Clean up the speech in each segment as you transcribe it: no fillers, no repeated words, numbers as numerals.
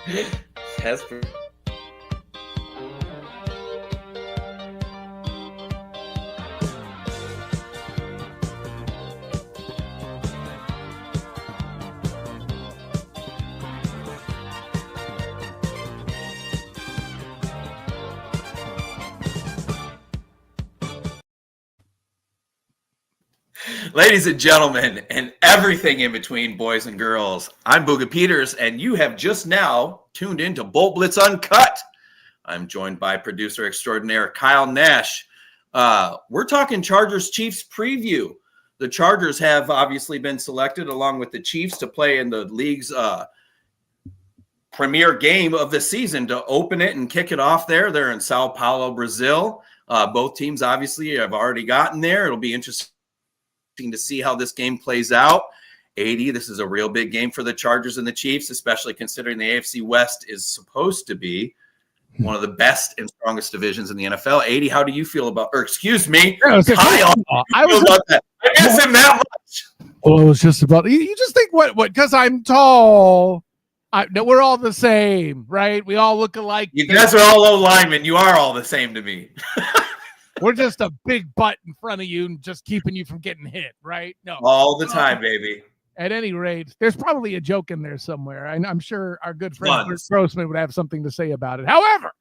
That's Ladies and gentlemen, and everything in between, boys and girls, I'm Booga Peters, and you have just now tuned into Bolt Blitz Uncut. I'm joined by producer extraordinaire Kyle Nash. We're talking Chargers Chiefs preview. The Chargers have obviously been selected along with the Chiefs to play in the league's premier game of the season to open it and kick it off there. They're in Sao Paulo, Brazil. Both teams obviously have already gotten there. It'll be interesting to see how this game plays out. 80, this is a real big game for the Chargers and the Chiefs, especially considering the AFC West is supposed to be one of the best and strongest divisions in the NFL. 80, how do you feel about, or excuse me, Kyle, I guess him that much. Well, it was just about, you just think what, because I'm tall, no, we're all the same, right? We all look alike. You guys are all low linemen. You are all the same to me. We're just a big butt in front of you and just keeping you from getting hit, right? No, all the time, baby. At any rate, there's probably a joke in there somewhere. I'm sure our good friend Bruce Grossman would have something to say about it. However,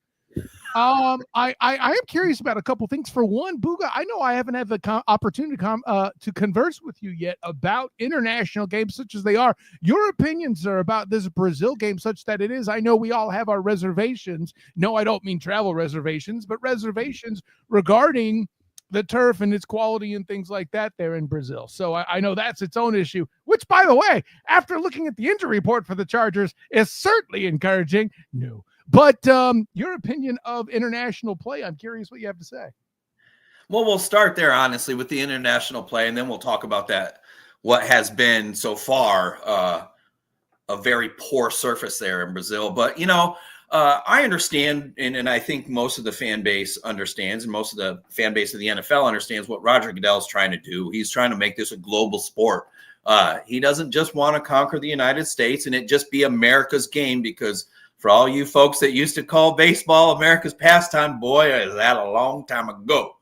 I am curious about a couple things. For one, Booga, I know I haven't had the opportunity to converse with you yet about international games such as they are. Your opinions are about this Brazil game such that it is. I know we all have our reservations. No, I don't mean travel reservations, but reservations regarding the turf and its quality and things like that there in Brazil. So I know that's its own issue, which, by the way, after looking at the injury report for the Chargers, is certainly encouraging. No. But your opinion of international play, I'm curious what you have to say. Well, we'll start there, honestly, with the international play, and then we'll talk about that, what has been so far a very poor surface there in Brazil. But, you know, I understand, and I think most of the fan base understands, and most of the fan base of the NFL understands what Roger Goodell is trying to do. He's trying to make this a global sport. He doesn't just want to conquer the United States and it just be America's game, because for all you folks that used to call baseball America's pastime, boy, is that a long time ago.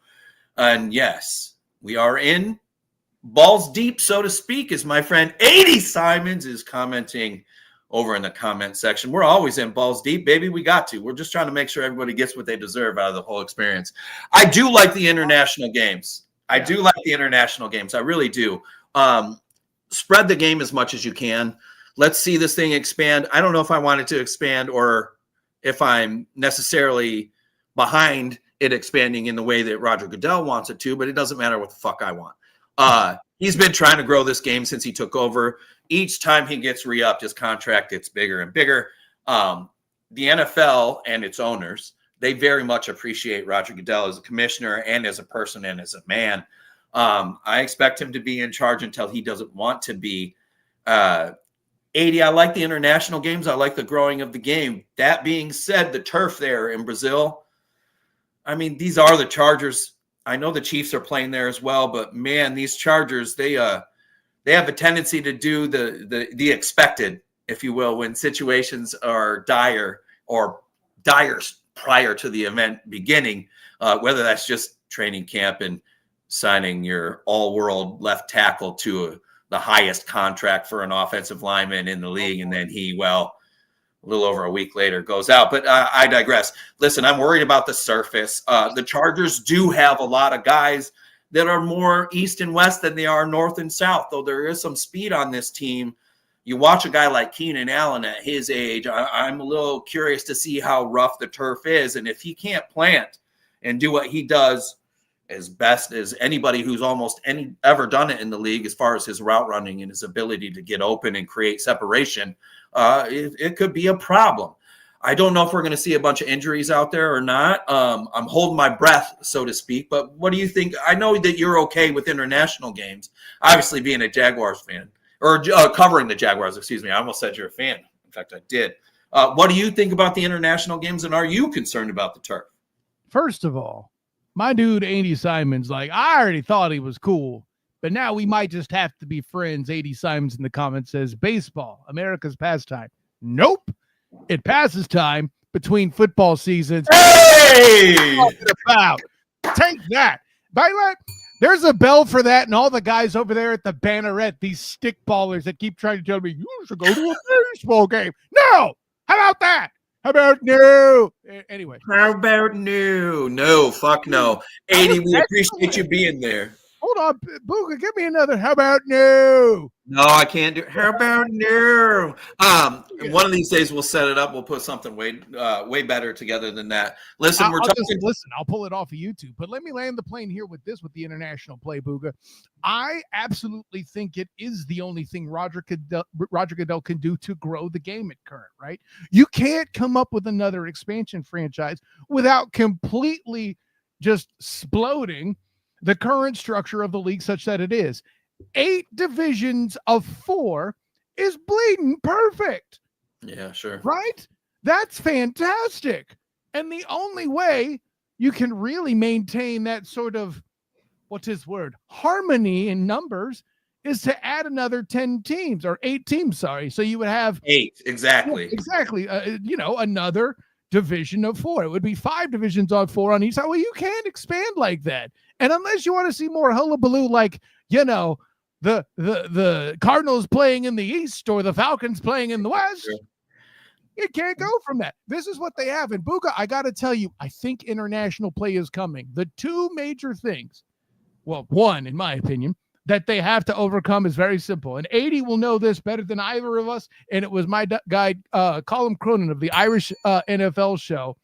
And yes, we are in balls deep, so to speak, as my friend 80 Simons is commenting over in the comment section. We're always in balls deep, baby. We got to. We're just trying to make sure everybody gets what they deserve out of the whole experience. I do like the international games. I really do. Spread the game as much as you can. Let's see this thing expand. I don't know if I want it to expand or if I'm necessarily behind it expanding in the way that Roger Goodell wants it to, but it doesn't matter what the fuck I want. He's been trying to grow this game since he took over. Each time he gets re-upped, his contract gets bigger and bigger. The NFL and its owners, they very much appreciate Roger Goodell as a commissioner and as a person and as a man. I expect him to be in charge until he doesn't want to be. 80, I like the international games. I like the growing of the game. That being said, the turf there in Brazil, I mean, these are the Chargers. I know the Chiefs are playing there as well, but man, these Chargers, they have a tendency to do the expected, if you will, when situations are dire or dire prior to the event beginning, whether that's just training camp and signing your all-world left tackle to the highest contract for an offensive lineman in the league, and then he, well, a little over a week later goes out. But I digress. Listen, I'm worried about the surface. The Chargers do have a lot of guys that are more east and west than they are north and south, though there is some speed on this team. You watch a guy like Keenan Allen at his age, I'm a little curious to see how rough the turf is, and if he can't plant and do what he does as best as anybody who's almost ever done it in the league as far as his route running and his ability to get open and create separation, it could be a problem. I don't know if we're going to see a bunch of injuries out there or not. I'm holding my breath, so to speak. But what do you think? I know that you're okay with international games, obviously being a Jaguars fan, or covering the Jaguars, excuse me. I almost said you're a fan. In fact, I did. What do you think about the international games, and are you concerned about the turf? First of all, my dude, Andy Simons, like, I already thought he was cool, but now we might just have to be friends. 80 Simons in the comments says, baseball, America's pastime. Nope. It passes time between football seasons. Hey! About. Take that. By the way, there's a bell for that, and all the guys over there at the Banneret, these stick ballers that keep trying to tell me, you should go to a baseball game. No! How about that? How about no? Anyway. How about no? No, fuck no. 80, we appreciate you being there. Hold on, Booga, give me another. How about no? No, I can't do. How about no? One of these days we'll set it up. We'll put something way better together than that. Listen, I'll pull it off of YouTube. But let me land the plane here with the international play, Booga. I absolutely think it is the only thing Roger Goodell can do to grow the game at current. Right? You can't come up with another expansion franchise without completely just exploding the current structure of the league such that it is 8 divisions of 4 is bleeding perfect. Yeah, sure. Right? That's fantastic. And the only way you can really maintain that sort of, harmony in numbers is to add another 10 teams or 8 teams. Sorry. So you would have 8. Exactly. Exactly. Another division of 4. It would be 5 divisions of 4 on each side. Well, you can't expand like that. And unless you want to see more hullabaloo, like, the Cardinals playing in the East or the Falcons playing in the West, sure, you can't go from that. This is what they have. And Booga, I got to tell you, I think international play is coming. The 2 major things, one, in my opinion, that they have to overcome is very simple. And 80 will know this better than either of us. And it was my guy, Colin Cronin of the Irish NFL show.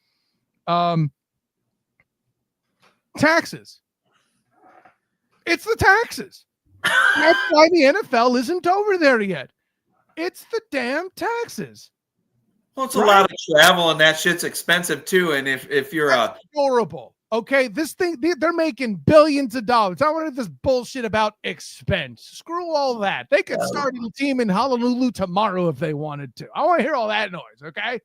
Taxes. It's the taxes. That's why the NFL isn't over there yet. It's the damn taxes. Well, it's a lot of travel, and that shit's expensive too. And if you're horrible, okay, this thing they're making billions of dollars. I wanted this bullshit about expense. Screw all that. They could start a team in Honolulu tomorrow if they wanted to. I want to hear all that noise. Okay,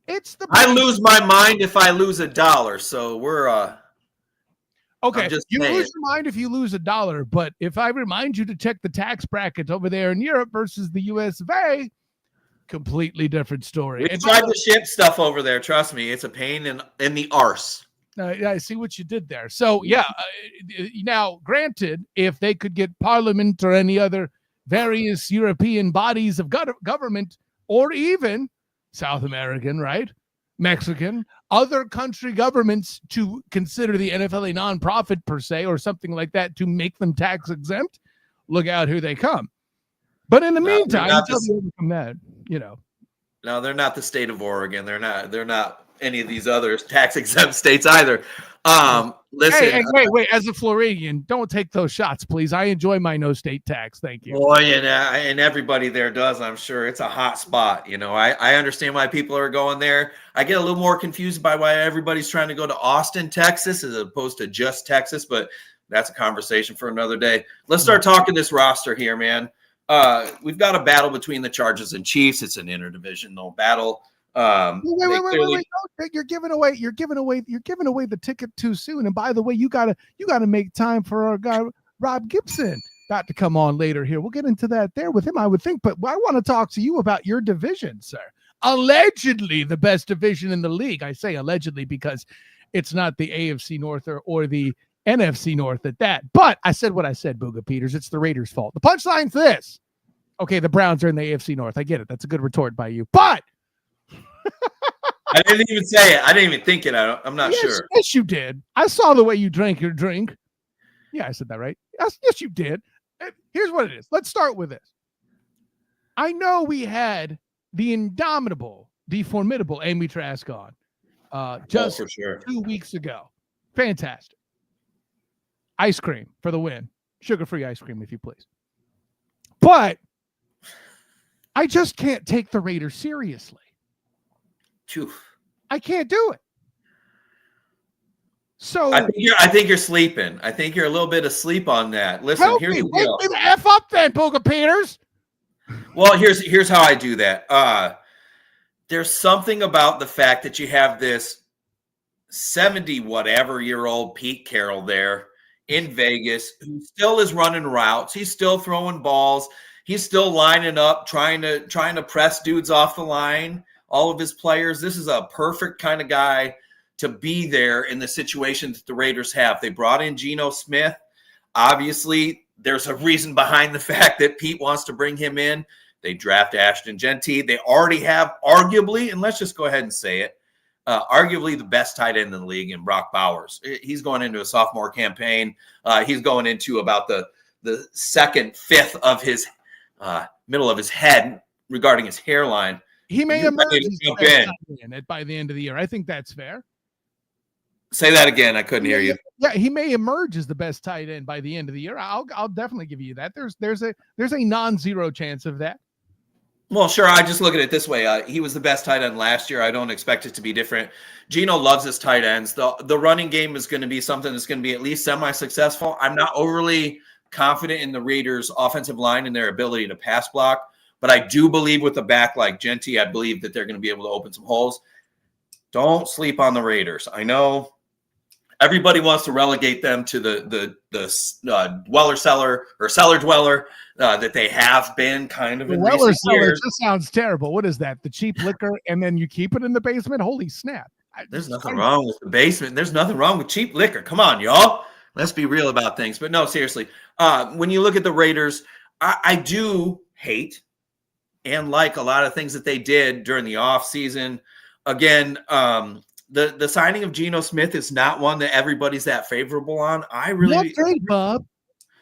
it's the. I lose my mind if I lose $1. So we're okay, you lose your mind if you lose $1, but if I remind you to check the tax brackets over there in Europe versus the US of A, completely different story. We tried to ship stuff over there. Trust me, it's a pain in the arse. I see what you did there. So, now, granted, if they could get Parliament or any other various European bodies of government, or even South American, right? Mexican, other country governments to consider the NFL a nonprofit per se or something like that to make them tax exempt, look out who they come. But in the meantime, until they overcome that, No, they're not the state of Oregon. They're not any of these other tax exempt states either. Listen. Hey, wait. As a Floridian, don't take those shots, please. I enjoy my no state tax. Thank you. Boy, and everybody there does, I'm sure. It's a hot spot. I understand why people are going there. I get a little more confused by why everybody's trying to go to Austin, Texas, as opposed to just Texas, but that's a conversation for another day. Let's start talking this roster here, man. We've got a battle between the Chargers and Chiefs. It's an interdivisional battle. Wait. You're giving away the ticket too soon. And by the way, you gotta make time for our guy Rob Gibson about to come on later here. We'll get into that there with him, I would think. But I want to talk to you about your division, sir. Allegedly the best division in the league. I say allegedly because it's not the AFC North or the NFC North at that. But I said what I said, Booga Peters. It's the Raiders' fault. The punchline's this. Okay, the Browns are in the AFC North. I get it. That's a good retort by you. But I didn't even say it. I didn't even think it. I'm not sure. Yes, you did. I saw the way you drank your drink. Yeah, I said that right. Yes, you did. Here's what it is. Let's start with this. I know we had the indomitable, the formidable Amy Trask on just for sure 2 weeks ago. Fantastic. Ice cream for the win. Sugar-free ice cream, if you please. But I just can't take the Raiders seriously. I can't do it. So I think you're sleeping. I think you're a little bit asleep on that. Listen, here's the deal. Wake me the F up then, Booga Peters. Well, here's how I do that. There's something about the fact that you have this 70-whatever-year-old Pete Carroll there in Vegas who still is running routes. He's still throwing balls. He's still lining up, trying to press dudes off the line. all of his players. This is a perfect kind of guy to be there in the situation that the Raiders have. They brought in Geno Smith. Obviously, there's a reason behind the fact that Pete wants to bring him in. They draft Ashton Genty. They already have arguably, and let's just go ahead and say it, arguably the best tight end in the league in Brock Bowers. He's going into a sophomore campaign. He's going into about the second, fifth of his middle of his head regarding his hairline. He may emerge by the end of the year. I think that's fair. Say that again. I couldn't hear you. Yeah, he may emerge as the best tight end by the end of the year. I'll definitely give you that. There's a non-zero chance of that. Well, sure. I just look at it this way. He was the best tight end last year. I don't expect it to be different. Geno loves his tight ends. The running game is going to be something that's going to be at least semi-successful. I'm not overly confident in the Raiders' offensive line and their ability to pass block, but I do believe with a back like Genty, I believe that they're going to be able to open some holes. Don't sleep on the Raiders. I know everybody wants to relegate them to the dweller cellar or cellar dweller that they have been kind of in recent years. Just sounds terrible. What is that? The cheap liquor, and then you keep it in the basement? Holy snap! There's nothing wrong with the basement. There's nothing wrong with cheap liquor. Come on, y'all. Let's be real about things. But no, seriously. When you look at the Raiders, I do hate and like a lot of things that they did during the offseason. Again, the signing of Geno Smith is not one that everybody's that favorable on. I really great, Bob.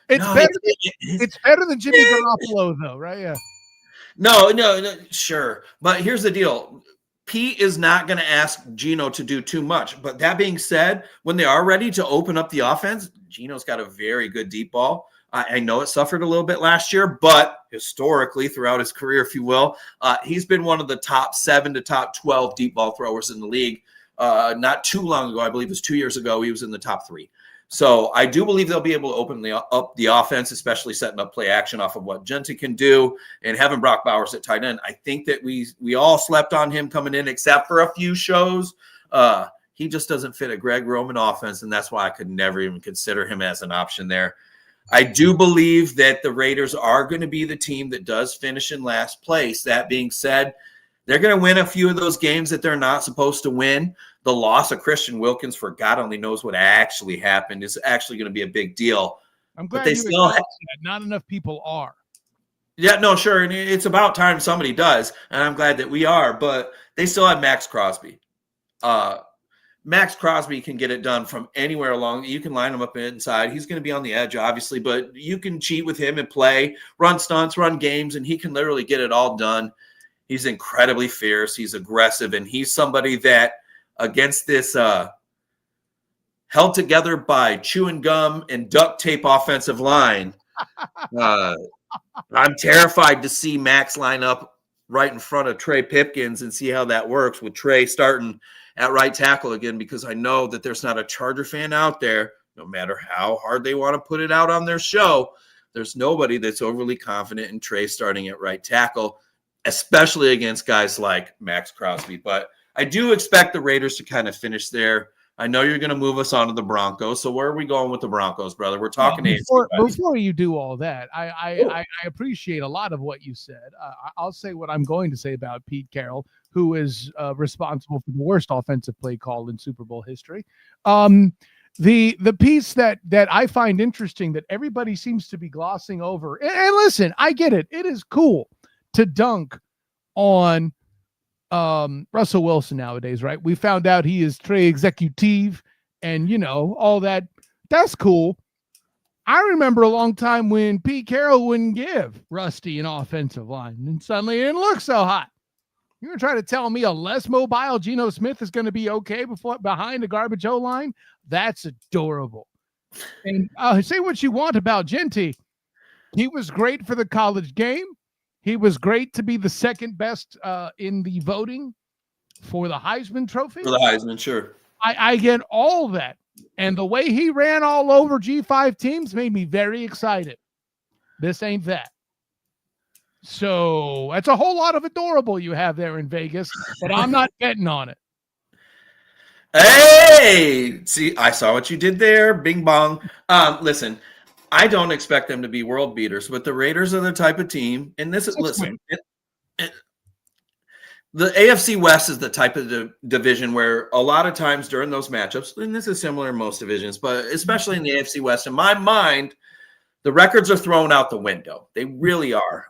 It's better than Jimmy Garoppolo, though, right? Yeah. No, sure. But here's the deal. Pete is not going to ask Geno to do too much. But that being said, when they are ready to open up the offense, Geno's got a very good deep ball. I know it suffered a little bit last year, but historically throughout his career, if you will, he's been one of the top 7 to top 12 deep ball throwers in the league. Not too long ago, I believe it was 2 years ago, he was in the top 3. So I do believe they'll be able to open up the offense, especially setting up play action off of what Genty can do and having Brock Bowers at tight end. I think that we all slept on him coming in, except for a few shows. He just doesn't fit a Greg Roman offense, and that's why I could never even consider him as an option there. I do believe that the Raiders are going to be the team that does finish in last place. That being said, they're going to win a few of those games that they're not supposed to win. The loss of Christian Wilkins, for God only knows what actually happened, is actually going to be a big deal. I'm glad they still have not enough people are. Yeah, no, sure. And it's about time somebody does. And I'm glad that we are, but they still have Max Crosby. Max Crosby can get it done from anywhere along. You can line him up inside. He's going to be on the edge, obviously, but you can cheat with him and play, run stunts, run games, and he can literally get it all done. He's incredibly fierce. He's aggressive, and he's somebody that against this held together by chewing gum and duct tape offensive line, I'm terrified to see Max line up right in front of Trey Pipkins and see how that works with Trey starting at right tackle again, because I know that there's not a Charger fan out there, no matter how hard they want to put it out on their show, there's nobody that's overly confident in Trey starting at right tackle, especially against guys like Max Crosby. But I do expect the Raiders to kind of finish there. I know you're going to move us on to the Broncos. So where are we going with the Broncos, brother? We're talking before you do all that. I appreciate a lot of what you said. I'll say what I'm going to say about Pete Carroll, who is responsible for the worst offensive play call in Super Bowl history. The piece that I find interesting that everybody seems to be glossing over. And listen, I get it. It is cool to dunk on Russell Wilson nowadays, right? We found out he is Trey Executive and, all that. That's cool. I remember a long time when Pete Carroll wouldn't give Rusty an offensive line, and suddenly it didn't look so hot. You're going to try to tell me a less mobile Geno Smith is going to be okay behind the garbage O-line? That's adorable. And say what you want about Genty. He was great for the college game. He was great to be the second best in the voting for the Heisman Trophy. For the Heisman, sure. I get all that. And the way he ran all over G5 teams made me very excited. This ain't that. So that's a whole lot of adorable you have there in Vegas, but I'm not betting on it. Hey, see, I saw what you did there. Bing bong. Listen, I don't expect them to be world beaters, but the Raiders are the type of team, and this is, listen, The AFC West is the type of division where a lot of times during those matchups, and this is similar in most divisions, but especially in the AFC West, in my mind, the records are thrown out the window. They really are.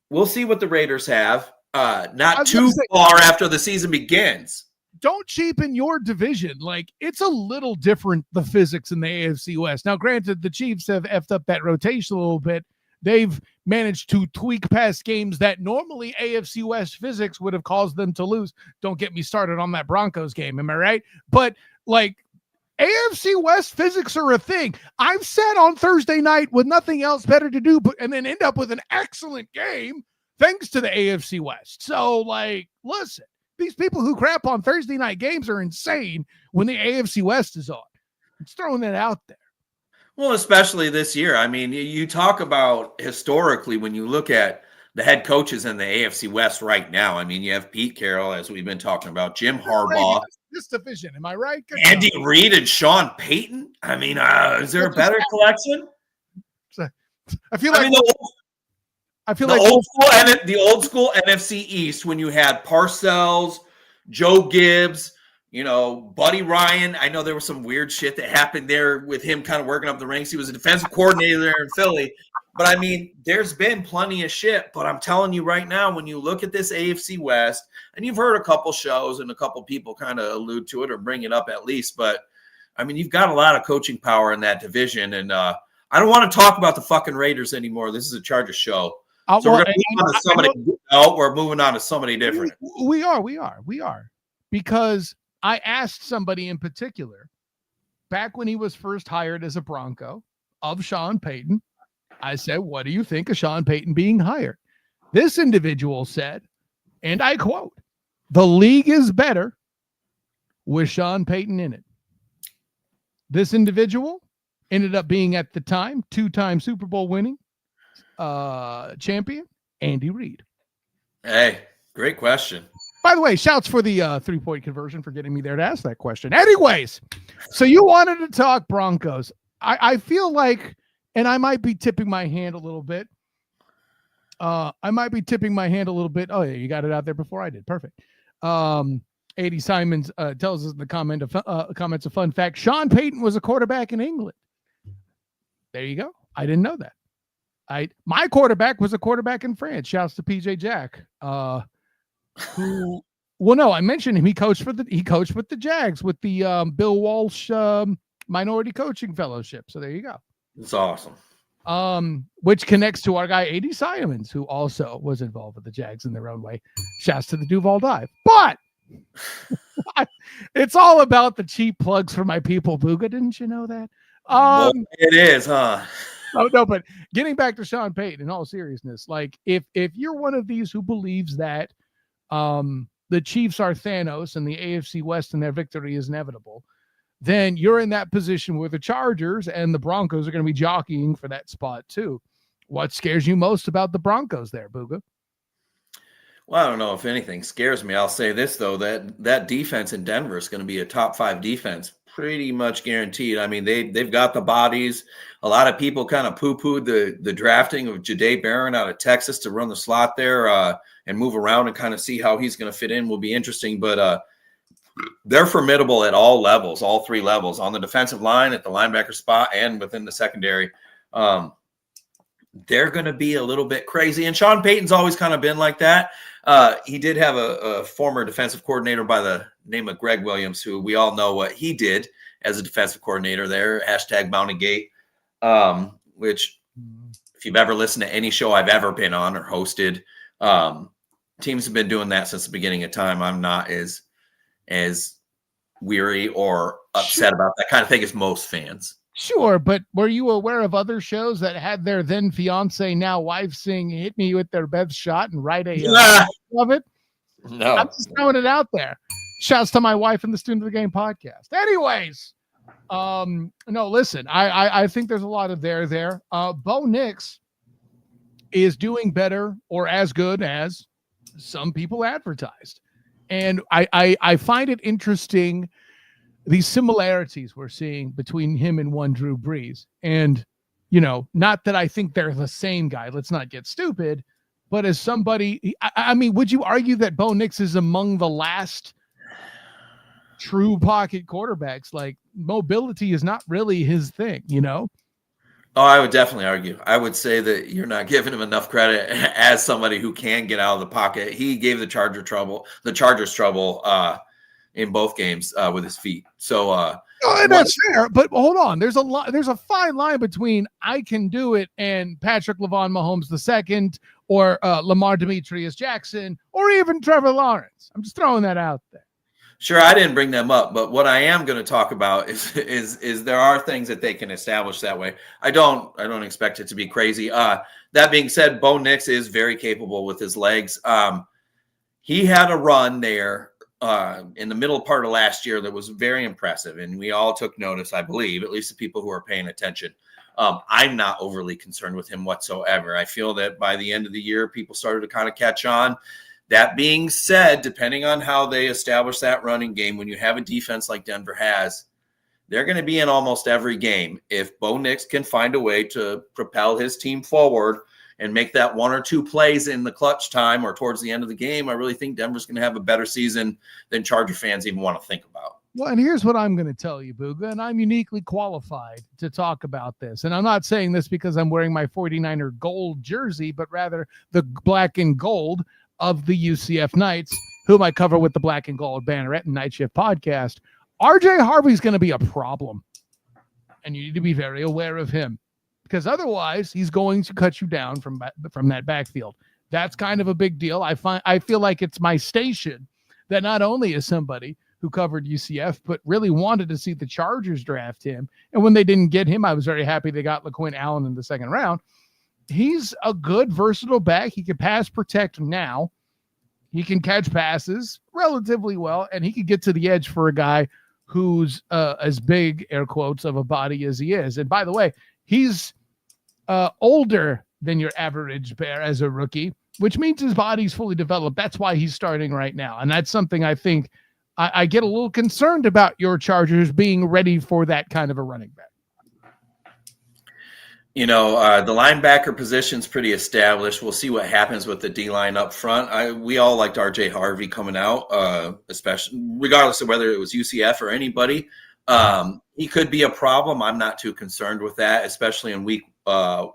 We'll see what the Raiders have. Not too far after the season begins. Don't cheapen your division. Like, it's a little different, the physics in the AFC West. Now, granted, the Chiefs have effed up that rotation a little bit. They've managed to tweak past games that normally AFC West physics would have caused them to lose. Don't get me started on that Broncos game. Am I right? But, like, AFC West physics are a thing. I've sat on Thursday night with nothing else better to do, and then end up with an excellent game thanks to the AFC West. So, like, listen, these people who crap on Thursday night games are insane when the AFC West is on. I'm just throwing that out there. Well, especially this year. I mean, you talk about historically when you look at the head coaches in the AFC West right now. I mean, you have Pete Carroll, as we've been talking about, Jim Harbaugh. This division, am I right? Good Andy Reid and Sean Payton. I mean, is there a better collection? I feel like the old school NFC East when you had Parcells, Joe Gibbs, Buddy Ryan. I know there was some weird shit that happened there with him kind of working up the ranks. He was a defensive coordinator there in Philly. But, I mean, there's been plenty of shit. But I'm telling you right now, when you look at this AFC West, and you've heard a couple shows and a couple people kind of allude to it or bring it up at least. But, I mean, you've got a lot of coaching power in that division. And I don't want to talk about the fucking Raiders anymore. This is a Chargers show. So we're moving on to somebody different. We are. Because I asked somebody in particular, back when he was first hired as a Bronco, of Sean Payton, I said, what do you think of Sean Payton being hired? This individual said, and I quote, the league is better with Sean Payton in it. This individual ended up being, at the time, 2-time Super Bowl winning champion, Andy Reid. Hey, great question. By the way, shouts for the 3-point conversion for getting me there to ask that question. Anyways, so you wanted to talk Broncos. I feel like, and I might be tipping my hand a little bit. Oh, yeah, you got it out there before I did. Perfect. 80 Simons tells us in the comments a fun fact. Sean Payton was a quarterback in England. There you go. I didn't know that. My quarterback was a quarterback in France. Shouts to PJ Jack. I mentioned him. He coached with the Jags with the Bill Walsh Minority Coaching Fellowship. So there you go. It's awesome. Which connects to our guy 80 Simons, who also was involved with the Jags in their own way. Shouts to the Duval Dive. But it's all about the cheap plugs for my people, Booga. Didn't you know that? It is, huh? Oh, no, but getting back to Sean Payton, in all seriousness, like if you're one of these who believes that the Chiefs are Thanos and the AFC West and their victory is inevitable, then you're in that position where the Chargers and the Broncos are going to be jockeying for that spot too. What scares you most about the Broncos there, Booga? Well, I don't know if anything scares me. I'll say this, though, that defense in Denver is going to be a top 5 defense, pretty much guaranteed. I mean, they've got the bodies. A lot of people kind of poo-pooed the drafting of Jahdae Barron out of Texas to run the slot there and move around and kind of see how he's going to fit in will be interesting. But they're formidable at all levels, all 3 levels, on the defensive line, at the linebacker spot, and within the secondary. They're going to be a little bit crazy. And Sean Payton's always kind of been like that. He did have a former defensive coordinator by the name of Greg Williams, who we all know what he did as a defensive coordinator there, #MountainGate, which if you've ever listened to any show I've ever been on or hosted, teams have been doing that since the beginning of time. I'm not as weary or upset about that kind of thing as most fans. Sure, but were you aware of other shows that had their then fiance, now wife, sing "Hit Me with Their Best Shot" and write a of it? No, I'm just throwing it out there. Shouts to my wife and the Student of the Game podcast. Anyways, no, listen, I think there's a lot of there. Bo Nix is doing better or as good as some people advertised, and I find it interesting. These similarities we're seeing between him and one Drew Brees. And, not that I think they're the same guy. Let's not get stupid. but as somebody, I mean, would you argue that Bo Nix is among the last true pocket quarterbacks? Like, mobility is not really his thing, you know? Oh, I would definitely argue. I would say that you're not giving him enough credit as somebody who can get out of the pocket. He gave the Chargers trouble in both games with his feet. So that's fair, but hold on. There's a fine line between I can do it and Patrick LaVon Mahomes II or Lamar Demetrius Jackson or even Trevor Lawrence. I'm just throwing that out there. Sure, I didn't bring them up, but what I am going to talk about is there are things that they can establish that way. I don't expect it to be crazy. That being said, Bo Nix is very capable with his legs. He had a run there in the middle part of last year that was very impressive, and we all took notice, I believe, at least the people who are paying attention. I'm not overly concerned with him whatsoever. I feel that by the end of the year, people started to kind of catch on. That being said, depending on how they establish that running game, when you have a defense like Denver has, they're going to be in almost every game. If Bo Nix can find a way to propel his team forward and make that one or two plays in the clutch time or towards the end of the game, I really think Denver's going to have a better season than Charger fans even want to think about. Well, and here's what I'm going to tell you, Booga, and I'm uniquely qualified to talk about this. And I'm not saying this because I'm wearing my 49er gold jersey, but rather the black and gold of the UCF Knights, whom I cover with the Black and Gold Banneret and Night Shift podcast. RJ Harvey's going to be a problem, and you need to be very aware of him because otherwise he's going to cut you down from that backfield. That's kind of a big deal. I feel like it's my station that not only is somebody who covered UCF, but really wanted to see the Chargers draft him. And when they didn't get him, I was very happy they got LaQuinn Allen in the second round. He's a good, versatile back. He can pass protect now. He can catch passes relatively well, and he can get to the edge for a guy who's as big, air quotes, of a body as he is. And by the way, he's older than your average bear as a rookie, which means his body's fully developed. That's why he's starting right now. And that's something I think I get a little concerned about your Chargers being ready for that kind of a running back. You know, the linebacker position's pretty established. We'll see what happens with the D-line up front. We all liked R.J. Harvey coming out, especially regardless of whether it was UCF or anybody. He could be a problem. I'm not too concerned with that, especially in week 2,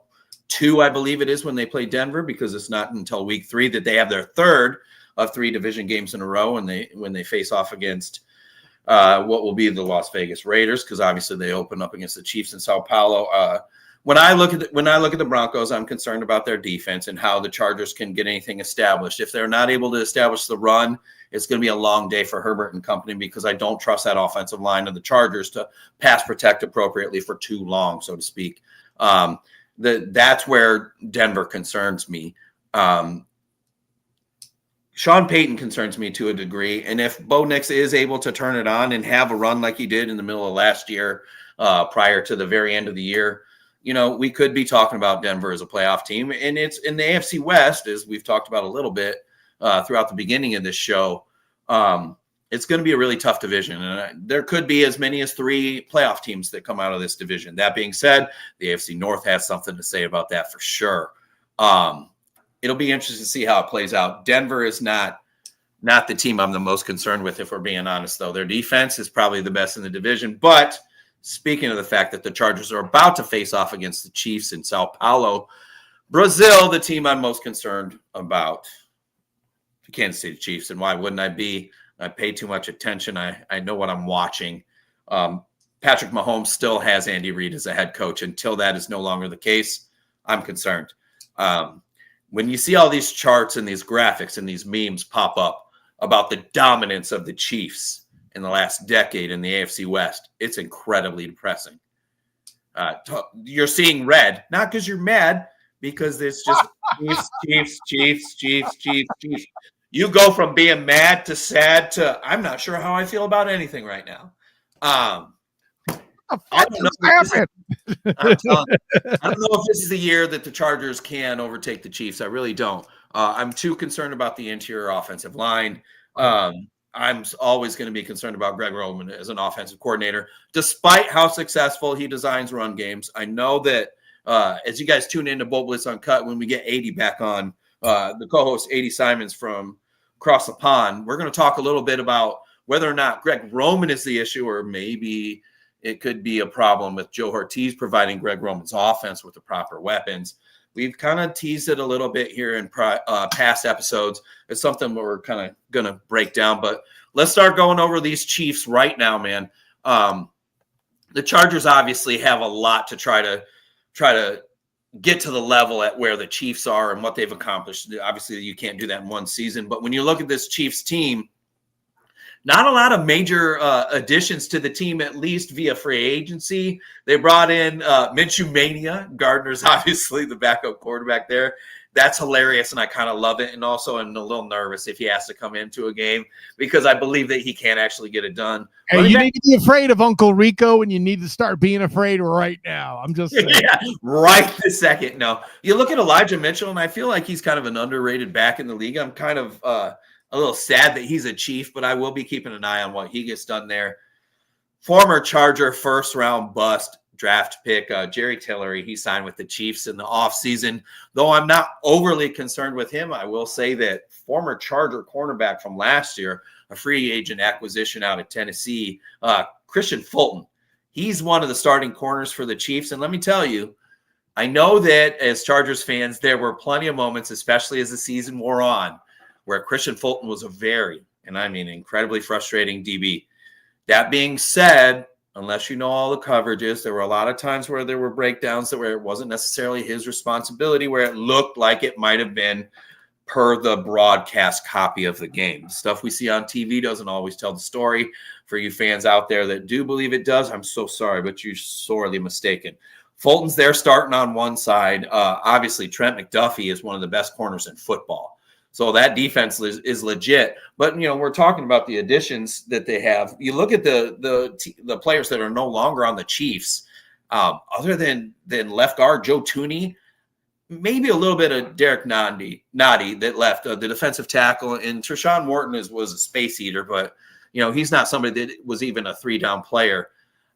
I believe it is, when they play Denver, because it's not until week 3 that they have their third of 3 division games in a row when they face off against what will be the Las Vegas Raiders, because obviously they open up against the Chiefs in Sao Paulo. When I look at the Broncos, I'm concerned about their defense and how the Chargers can get anything established. If they're not able to establish the run, it's going to be a long day for Herbert and company, because I don't trust that offensive line of the Chargers to pass protect appropriately for too long, so to speak. That's where Denver concerns me. Sean Payton concerns me to a degree, and if Bo Nix is able to turn it on and have a run like he did in the middle of last year, prior to the very end of the year, you know, we could be talking about Denver as a playoff team. And it's in the AFC West, as we've talked about a little bit throughout the beginning of this show. It's going to be a really tough division. And there could be as many as 3 playoff teams that come out of this division. That being said, the AFC North has something to say about that for sure. It'll be interesting to see how it plays out. Denver is not the team I'm the most concerned with, if we're being honest, though. Their defense is probably the best in the division. But speaking of the fact that the Chargers are about to face off against the Chiefs in Sao Paulo, Brazil, the team I'm most concerned about, the Kansas City Chiefs. And why wouldn't I be? I pay too much attention. I know what I'm watching. Patrick Mahomes still has Andy Reid as a head coach. Until that is no longer the case, I'm concerned. When you see all these charts and these graphics and these memes pop up about the dominance of the Chiefs in the last decade in the AFC West, it's incredibly depressing. You're seeing red, not because you're mad, because it's just Chiefs. You go from being mad to sad to I'm not sure how I feel about anything right now. I don't know if this is the year that the Chargers can overtake the Chiefs. I really don't. I'm too concerned about the interior offensive line. I'm always going to be concerned about Greg Roman as an offensive coordinator, despite how successful he designs run games. I know that as you guys tune into Bold Blitz Uncut, when we get 80 back on the co-host 80 Simons from across the pond. We're going to talk a little bit about whether or not Greg Roman is the issue, or maybe it could be a problem with Joe Ortiz providing Greg Roman's offense with the proper weapons. We've kind of teased it a little bit here in past episodes. It's something we're kind of going to break down, but let's start going over these Chiefs right now, man. The Chargers obviously have a lot to try to get to the level at where the Chiefs are and what they've accomplished. Obviously, you can't do that in one season, but when you look at this Chiefs team, not a lot of major additions to the team, at least via free agency. They brought in Minshew Mania. Gardner's obviously the backup quarterback there. That's hilarious, and I kind of love it. And also I'm a little nervous if he has to come into a game because I believe that he can't actually get it done. Hey, you need to be afraid of Uncle Rico, and you need to start being afraid right now. I'm just saying. Yeah, right this second. No, you look at Elijah Mitchell, and I feel like he's kind of an underrated back in the league. I'm kind of a little sad that he's a Chief, but I will be keeping an eye on what he gets done there. Former Charger first-round bust draft pick, Jerry Tillery, he signed with the Chiefs in the offseason. Though I'm not overly concerned with him, I will say that former Charger cornerback from last year, a free agent acquisition out of Tennessee, Christian Fulton, he's one of the starting corners for the Chiefs. And let me tell you, I know that as Chargers fans, there were plenty of moments, especially as the season wore on, where Christian Fulton was a very, and I mean incredibly frustrating DB. That being said, unless you know all the coverages, there were a lot of times where there were breakdowns where it wasn't necessarily his responsibility, where it looked like it might have been per the broadcast copy of the game. Stuff we see on TV doesn't always tell the story. For you fans out there that do believe it does, I'm so sorry, but you're sorely mistaken. Fulton's there starting on one side. Obviously, Trent McDuffie is one of the best corners in football. So that defense is legit. But, you know, we're talking about the additions that they have. You look at the players that are no longer on the Chiefs, other than left guard Joe Tooney, maybe a little bit of Derek Nadi that left, the defensive tackle. And Treshaun Morton was a space eater, but, you know, he's not somebody that was even a three-down player.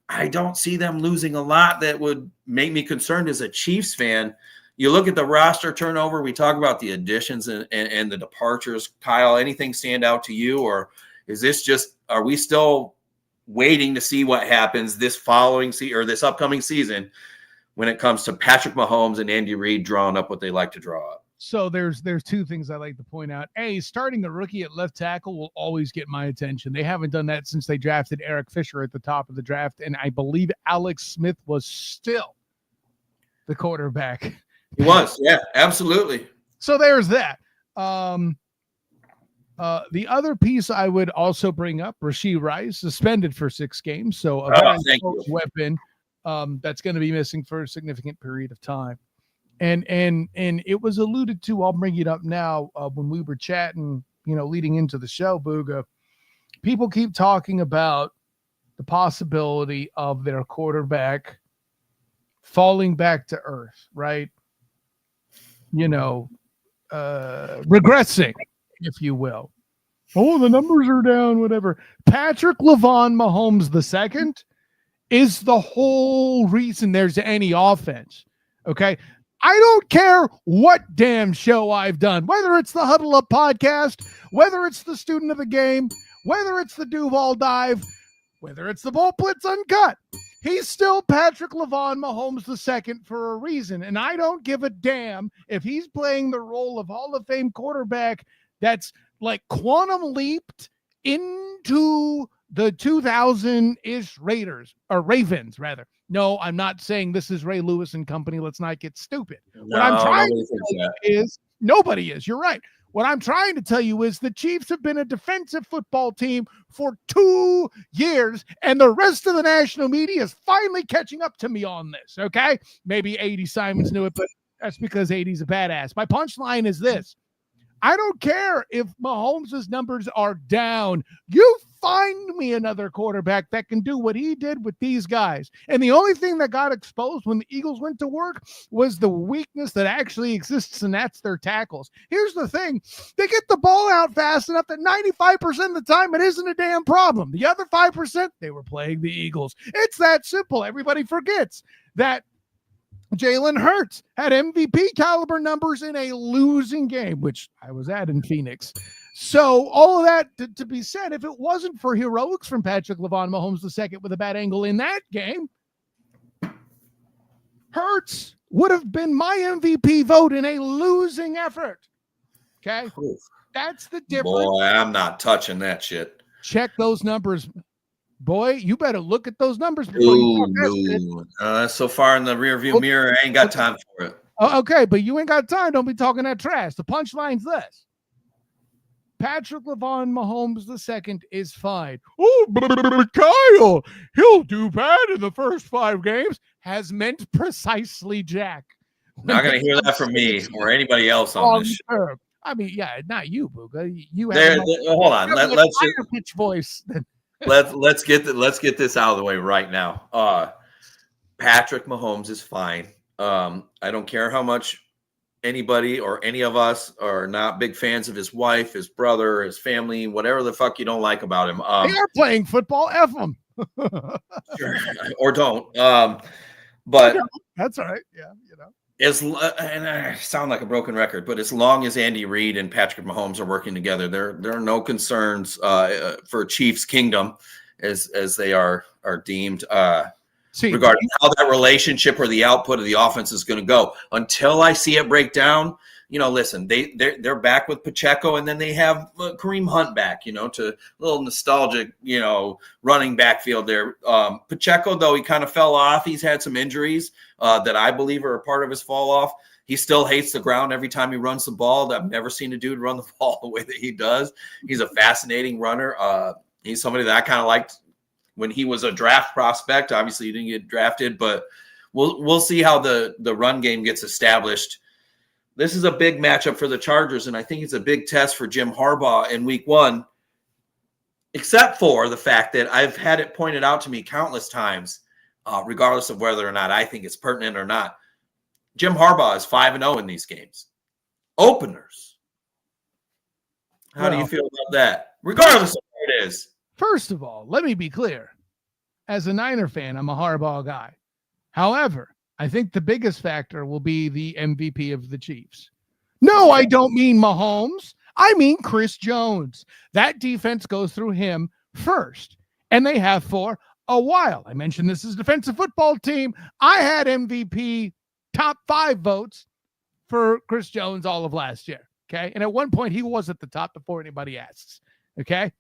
I don't see them losing a lot that would make me concerned as a Chiefs fan. You look at the roster turnover, we talk about the additions and the departures. Kyle, anything stand out to you, or is this just, are we still waiting to see what happens this following or this upcoming season when it comes to Patrick Mahomes and Andy Reid drawing up what they like to draw up? So there's two things I like to point out. A, starting a rookie at left tackle will always get my attention. They haven't done that since they drafted Eric Fisher at the top of the draft, and I believe Alex Smith was still the quarterback. He was, yeah, absolutely. So there's that. The other piece I would also bring up, Rashee Rice, suspended for 6 games. So a very close weapon that's going to be missing for a significant period of time. And it was alluded to, I'll bring it up now, when we were chatting, you know, leading into the show, Booga. People keep talking about the possibility of their quarterback falling back to earth, right? You know, regressing, if you will. Oh, the numbers are down, whatever. Patrick LaVon Mahomes II is the whole reason there's any offense. Okay. I don't care what damn show I've done, whether it's the Huddle Up podcast, whether it's the Student of the Game, whether it's the Duval Dive, whether it's the Bull Blitz Uncut. He's still Patrick LaVon Mahomes II for a reason, and I don't give a damn if he's playing the role of Hall of Fame quarterback that's like quantum leaped into the 2000-ish Ravens, rather. No, I'm not saying this is Ray Lewis and company. Let's not get stupid. No, what I'm trying to tell you is nobody is. You're right. What I'm trying to tell you is the Chiefs have been a defensive football team for 2 years, and the rest of the national media is finally catching up to me on this, okay? Maybe 80 Simons knew it, but that's because 80's a badass. My punchline is this. I don't care if Mahomes' numbers are down. You find me another quarterback that can do what he did with these guys. And the only thing that got exposed when the Eagles went to work was the weakness that actually exists, and that's their tackles. Here's the thing. They get the ball out fast enough that 95% of the time it isn't a damn problem. The other 5%, they were playing the Eagles. It's that simple. Everybody forgets that Jalen Hurts had MVP caliber numbers in a losing game, which I was at in Phoenix. So all of that to be said, if it wasn't for heroics from Patrick Mahomes II with a bad angle in that game, Hurts would have been my MVP vote in a losing effort. Okay? Oof. That's the difference. Boy, I'm not touching that shit. Check those numbers. Boy, you better look at those numbers before you talk so far in the rearview mirror, I ain't got time for it. Okay, but you ain't got time. Don't be talking that trash. The punchline's this. Patrick Mahomes II is fine. Oh, Kyle, he'll do bad in the first 5 games, has meant precisely jack. Not going to hear that from me or anybody else on this show. I mean, yeah, not you, Booga. You have hold on. Let's just pitch voice. let's get this out of the way right now. Patrick Mahomes is fine. I don't care how much anybody or any of us are not big fans of his wife, his brother, his family, whatever the fuck you don't like about him. They are playing football. F them. Sure. Or don't. But that's all right. Yeah, you know. And I sound like a broken record, but as long as Andy Reid and Patrick Mahomes are working together, there are no concerns for Chiefs Kingdom, as they are deemed, regarding how that relationship or the output of the offense is going to go. Until I see it break down, listen, they're back with Pacheco, and then they have Kareem Hunt back, to a little nostalgic, running backfield there. Pacheco, though, he kind of fell off. He's had some injuries that I believe are a part of his fall off. He still hates the ground every time he runs the ball. I've never seen a dude run the ball the way that he does. He's a fascinating runner. He's somebody that I kind of liked when he was a draft prospect. Obviously, he didn't get drafted, but we'll see how the run game gets established. This is a big matchup for the Chargers, and I think it's a big test for Jim Harbaugh in week 1, except for the fact that I've had it pointed out to me countless times, regardless of whether or not I think it's pertinent or not. Jim Harbaugh is 5-0 in these games. Openers. How do you feel about that? Regardless of what it is. First of all, let me be clear. As a Niner fan, I'm a Harbaugh guy. However, I think the biggest factor will be the MVP of the Chiefs. No, I don't mean Mahomes. I mean Chris Jones. That defense goes through him first, and they have for a while. I mentioned this is defensive football team. I had MVP top 5 votes for Chris Jones all of last year, okay? And at one point, he was at the top before anybody asks, okay?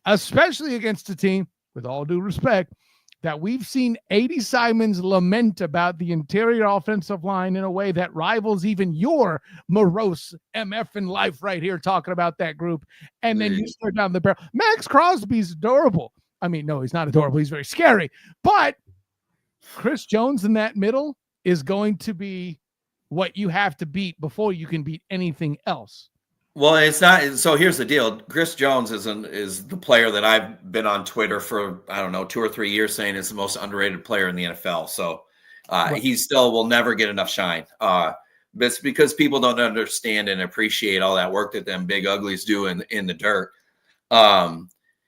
Especially against a team, with all due respect, that we've seen 80 Simons lament about the interior offensive line in a way that rivals even your morose MF in life right here talking about that group. And then you start down the barrel. Max Crosby's adorable. I mean, no, he's not adorable. He's very scary. But Chris Jones in that middle is going to be what you have to beat before you can beat anything else. Well, it's not. So here's the deal. Chris Jones is the player that I've been on Twitter for, I don't know, 2 or 3 years saying is the most underrated player in the NFL. So he still will never get enough shine. But it's because people don't understand and appreciate all that work that them big uglies do in the dirt.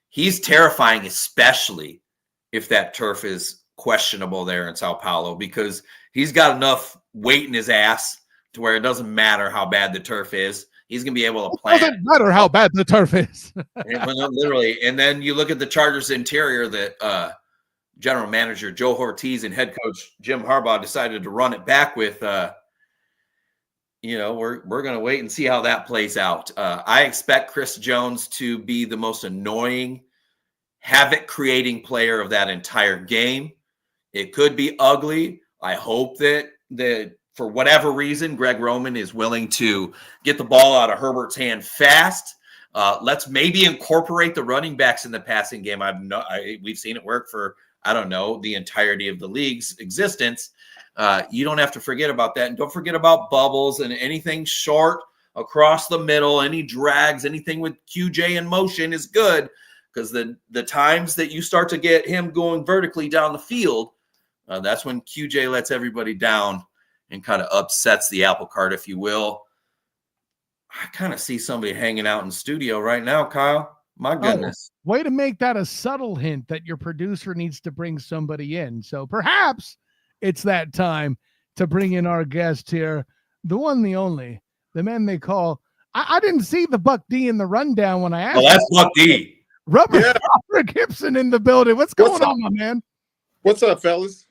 He's terrifying, especially if that turf is questionable there in Sao Paulo, because he's got enough weight in his ass to where it doesn't matter how bad the turf is. He's going to be able to plan. It doesn't matter how bad the turf is. Literally. And then you look at the Chargers interior that general manager Joe Ortiz and head coach Jim Harbaugh decided to run it back with. We're going to wait and see how that plays out. I expect Chris Jones to be the most annoying, havoc-creating player of that entire game. It could be ugly. I hope that for whatever reason, Greg Roman is willing to get the ball out of Herbert's hand fast. Let's maybe incorporate the running backs in the passing game. We've seen it work for, I don't know, the entirety of the league's existence. You don't have to forget about that. And don't forget about bubbles and anything short across the middle, any drags, anything with QJ in motion is good, because the times that you start to get him going vertically down the field, that's when QJ lets everybody down and kind of upsets the apple cart, if you will. I kind of see somebody hanging out in studio right now, Kyle. My goodness. Way to make that a subtle hint that your producer needs to bring somebody in. So perhaps it's that time to bring in our guest here, the one, the only, the man they call. I didn't see the Buck D in the rundown when I asked. Well, that's Buck D. Robert Gibson in the building. What's going on, my man? What's up, fellas?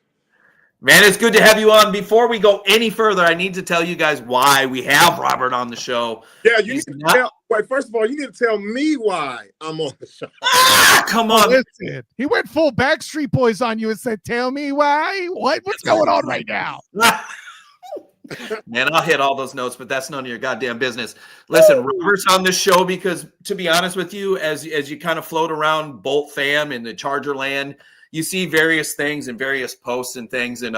Man, it's good to have you on. Before we go any further, I need to tell you guys why we have Robert on the show. Yeah, you need to tell. Wait, first of all, you need to tell me why I'm on the show. Come on. Listen, he went full Backstreet Boys on you and said, "Tell me why." What's going on right now? Man, I'll hit all those notes, but that's none of your goddamn business. Listen, Robert's on this show because, to be honest with you, as you kind of float around Bolt fam in the Charger land, you see various things and various posts and things, and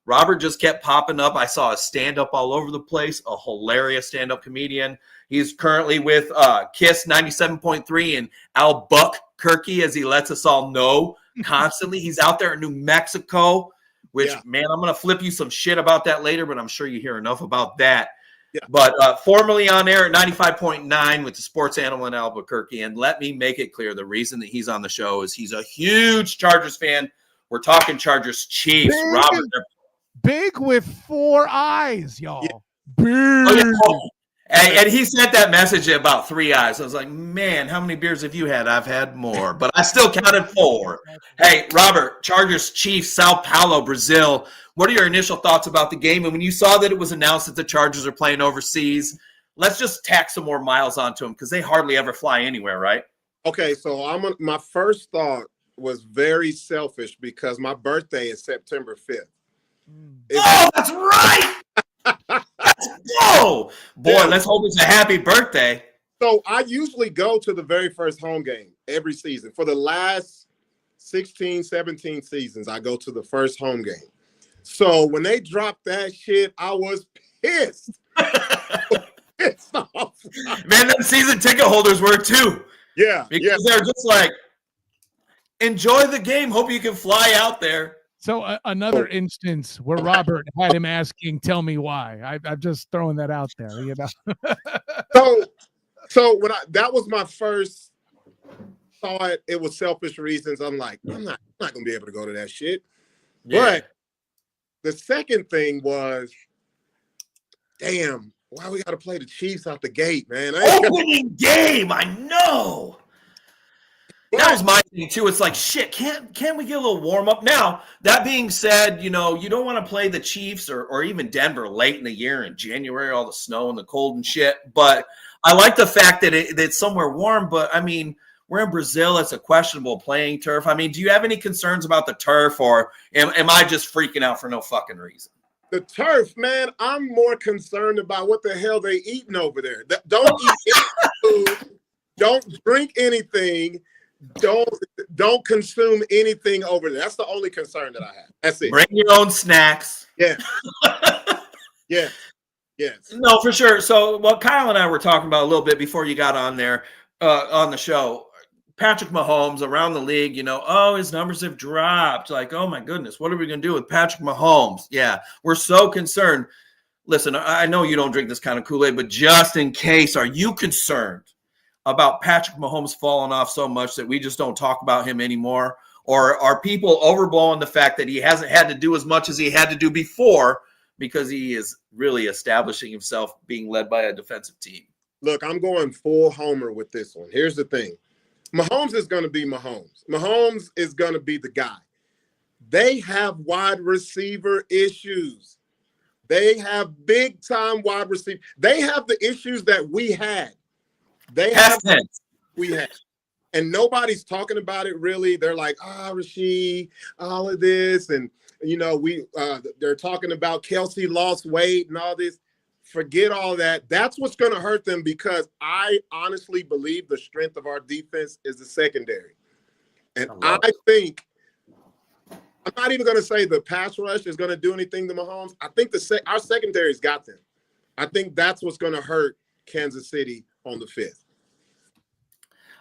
Robert just kept popping up. I saw a stand-up all over the place, a hilarious stand-up comedian. He's currently with KISS 97.3 in Albuquerque, as he lets us all know constantly. He's out there in New Mexico, which, man, I'm going to flip you some shit about that later, but I'm sure you hear enough about that. Yeah. But formerly on air at 95.9 with the Sports Animal in Albuquerque. And let me make it clear, the reason that he's on the show is he's a huge Chargers fan. We're talking Chargers Chiefs. Big, Robert, big with 4 eyes, y'all. Yeah. Big. Oh, yeah. And he sent that message at about 3 eyes. I was like, man, how many beers have you had? I've had more, but I still counted 4. Hey, Robert, Chargers Chiefs, Sao Paulo, Brazil. What are your initial thoughts about the game? And when you saw that it was announced that the Chargers are playing overseas, let's just tack some more miles onto them because they hardly ever fly anywhere, right? Okay, so my first thought was very selfish because my birthday is September 5th. Oh, that's right. Whoa, boy, yeah. Let's hope it's a happy birthday. So I usually go to the very first home game every season. For the last 16, 17 seasons, I go to the first home game. So when they dropped that shit, I was pissed. Pissed off. Man, them season ticket holders were too. Yeah. Because they're just like, enjoy the game. Hope you can fly out there. So another instance where Robert had him asking, "Tell me why." I'm just throwing that out there, you know. so when that was my first thought, it was selfish reasons. I'm like, I'm not gonna be able to go to that shit. Yeah. But the second thing was, damn, why we got to play the Chiefs out the gate, man? Opening game, I know. That was my thing too. It's like, shit, can't we get a little warm up? Now, that being said, you know, you don't want to play the Chiefs or even Denver late in the year in January, all the snow and the cold and shit. But I like the fact that it's somewhere warm. But I mean, we're in Brazil. It's a questionable playing turf. I mean, do you have any concerns about the turf, or am I just freaking out for no fucking reason? The turf, man, I'm more concerned about what the hell they eating over there. Don't eat any food. Don't drink anything. Don't consume anything over there. That's the only concern that I have. That's it. Bring your own snacks. Yeah. Yeah. Yes. No, for sure. So what Kyle and I were talking about a little bit before you got on there on the show, Patrick Mahomes around the league, you know, oh, his numbers have dropped. Like, oh my goodness, what are we going to do with Patrick Mahomes? Yeah, we're so concerned. Listen, I know you don't drink this kind of Kool-Aid, but just in case, are you concerned about Patrick Mahomes falling off so much that we just don't talk about him anymore? Or are people overblowing the fact that he hasn't had to do as much as he had to do before because he is really establishing himself being led by a defensive team? Look, I'm going full homer with this one. Here's the thing. Mahomes is going to be Mahomes. Mahomes is going to be the guy. They have wide receiver issues. They have big-time wide receiver. They have the issues that we had. They have we had. And nobody's talking about it really. They're like, Rasheed, all of this. And, you know, they're talking about Kelsey lost weight and all this. Forget all that. That's what's going to hurt them because I honestly believe the strength of our defense is the secondary. And I think, I'm not even going to say the pass rush is going to do anything to Mahomes. I think our secondary's got them. I think that's what's going to hurt Kansas City on the 5th.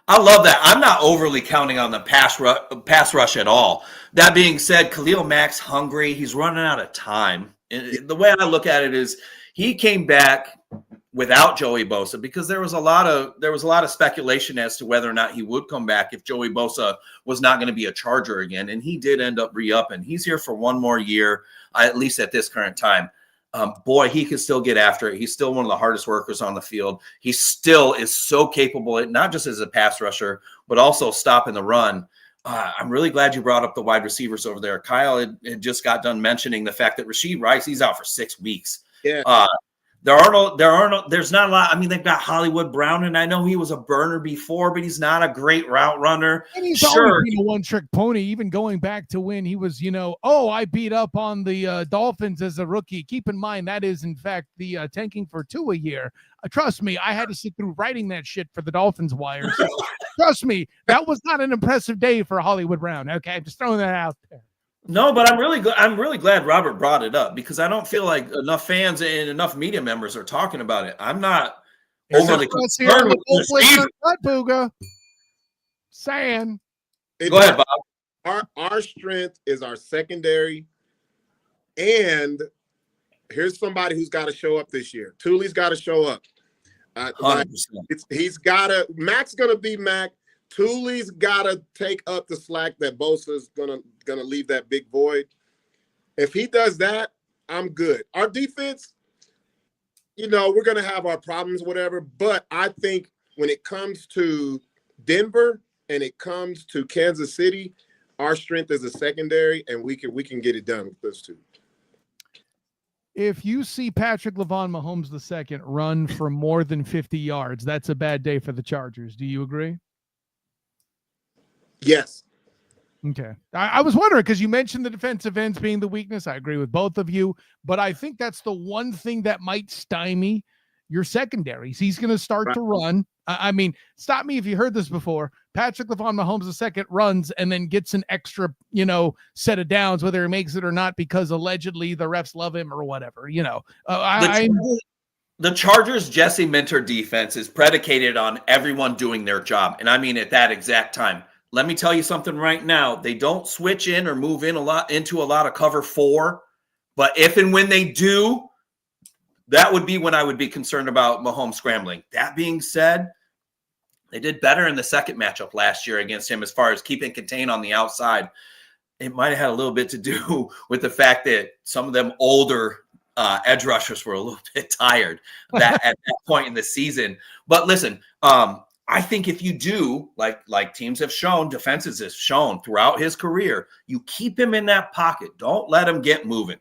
I love that. I'm not overly counting on the pass rush at all. That being said, Khalil Mack's hungry. He's running out of time. And the way I look at it is he came back without Joey Bosa, because there was a lot of speculation as to whether or not he would come back if Joey Bosa was not going to be a Charger again, and he did end up re-upping. He's here for one more year, at least at this current time. Boy, he can still get after it. He's still one of the hardest workers on the field. He still is so capable, not just as a pass rusher, but also stopping the run. I'm really glad you brought up the wide receivers over there. Kyle had just got done mentioning the fact that Rashee Rice, he's out for 6 weeks. Yeah. There's not a lot. I mean, they've got Hollywood Brown, and I know he was a burner before, but he's not a great route runner. And he's always been a one-trick pony, even going back to when he was, I beat up on the Dolphins as a rookie. Keep in mind, that is, in fact, the tanking for 2 a year. Trust me, I had to sit through writing that shit for the Dolphins wire. So trust me, that was not an impressive day for Hollywood Brown. Okay, I'm just throwing that out there. No, but I'm really glad Robert brought it up, because I don't feel like enough fans and enough media members are talking about it. I'm not overly concerned with the Booga. Saying. Go ahead, Bob. Our strength is our secondary, and here's somebody who's got to show up this year. Thule's got to show up. He's got to. Mac's going to be Mac. Thule's got to take up the slack that Bosa's gonna leave that big void. If he does that, I'm good. Our defense, we're gonna have our problems, whatever. But I think when it comes to Denver and it comes to Kansas City, our strength is a secondary, and we can get it done with those two. If you see Patrick Mahomes II run for more than 50 yards, that's a bad day for the Chargers. Do you agree? Yes. Okay. I was wondering, because you mentioned the defensive ends being the weakness. I agree with both of you, but I think that's the one thing that might stymie your secondaries. He's going to start to run. I mean, stop me if you heard this before. Patrick Mahomes II runs and then gets an extra, set of downs, whether he makes it or not, because allegedly the refs love him or whatever, The Chargers' Jesse Minter defense is predicated on everyone doing their job. And I mean, at that exact time. Let me tell you something right now. They don't switch in or move in into a lot of cover 4, but if and when they do, that would be when I would be concerned about Mahomes scrambling. That being said, they did better in the second matchup last year against him as far as keeping contained on the outside. It might have had a little bit to do with the fact that some of them older edge rushers were a little bit tired at that point in the season. But listen, I think if you do, like teams have shown, defenses have shown throughout his career, you keep him in that pocket. Don't let him get moving.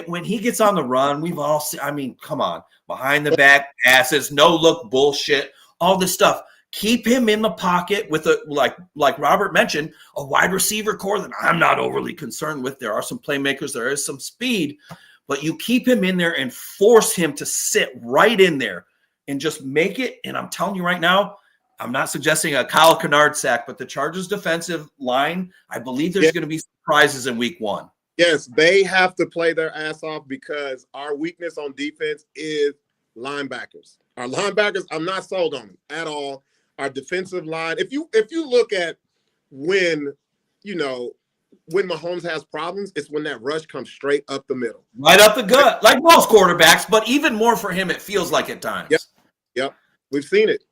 When he gets on the run, we've all seen, I mean, come on, behind the back passes, no look bullshit, all this stuff. Keep him in the pocket with like Robert mentioned, a wide receiver core that I'm not overly concerned with. There are some playmakers, there is some speed, but you keep him in there and force him to sit right in there and just make it. And I'm telling you right now, I'm not suggesting a Kyle Kennard sack, but the Chargers defensive line, I believe there's going to be surprises in week 1. Yes, they have to play their ass off, because our weakness on defense is linebackers. Our linebackers, I'm not sold on them at all. Our defensive line, if you look at when Mahomes has problems, it's when that rush comes straight up the middle. Right up the gut, like most quarterbacks, but even more for him, it feels like at times. Yep. We've seen it.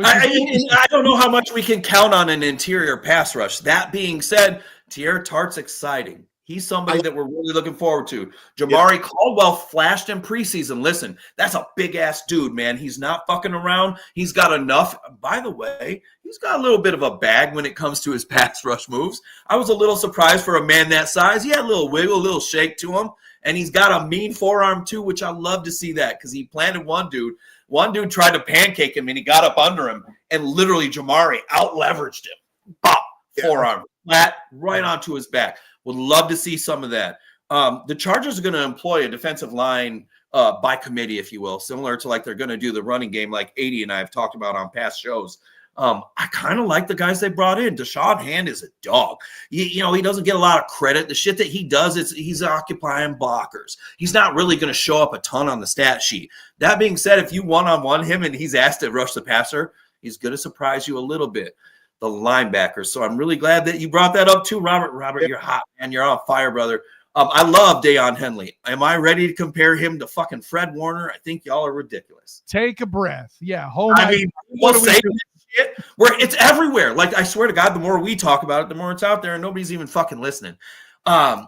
I don't know how much we can count on an interior pass rush. That being said, Teair Tart's exciting. He's somebody that we're really looking forward to. Jamari Caldwell flashed in preseason. Listen, that's a big-ass dude, man. He's not fucking around. He's got enough. By the way, he's got a little bit of a bag when it comes to his pass rush moves. I was a little surprised for a man that size. He had a little wiggle, a little shake to him, and he's got a mean forearm too, which I love to see that, because he planted one dude. One dude tried to pancake him, and he got up under him, and literally Jamari out-leveraged him. Bop, forearm, flat, right onto his back. Would love to see some of that. The Chargers are going to employ a defensive line by committee, if you will, similar to like they're going to do the running game like 80 and I have talked about on past shows. I kind of like the guys they brought in. Deshaun Hand is a dog. He doesn't get a lot of credit. The shit that he does is he's occupying blockers. He's not really going to show up a ton on the stat sheet. That being said, if you one-on-one him and he's asked to rush the passer, he's going to surprise you a little bit. The linebackers. So I'm really glad that you brought that up too, Robert. Robert, you're hot, man. You're on fire, brother. I love Deion Henley. Am I ready to compare him to fucking Fred Warner? I think y'all are ridiculous. Take a breath. Yeah. I mean, we'll say shit where it's everywhere. Like, I swear to God, the more we talk about it, the more it's out there, and nobody's even fucking listening.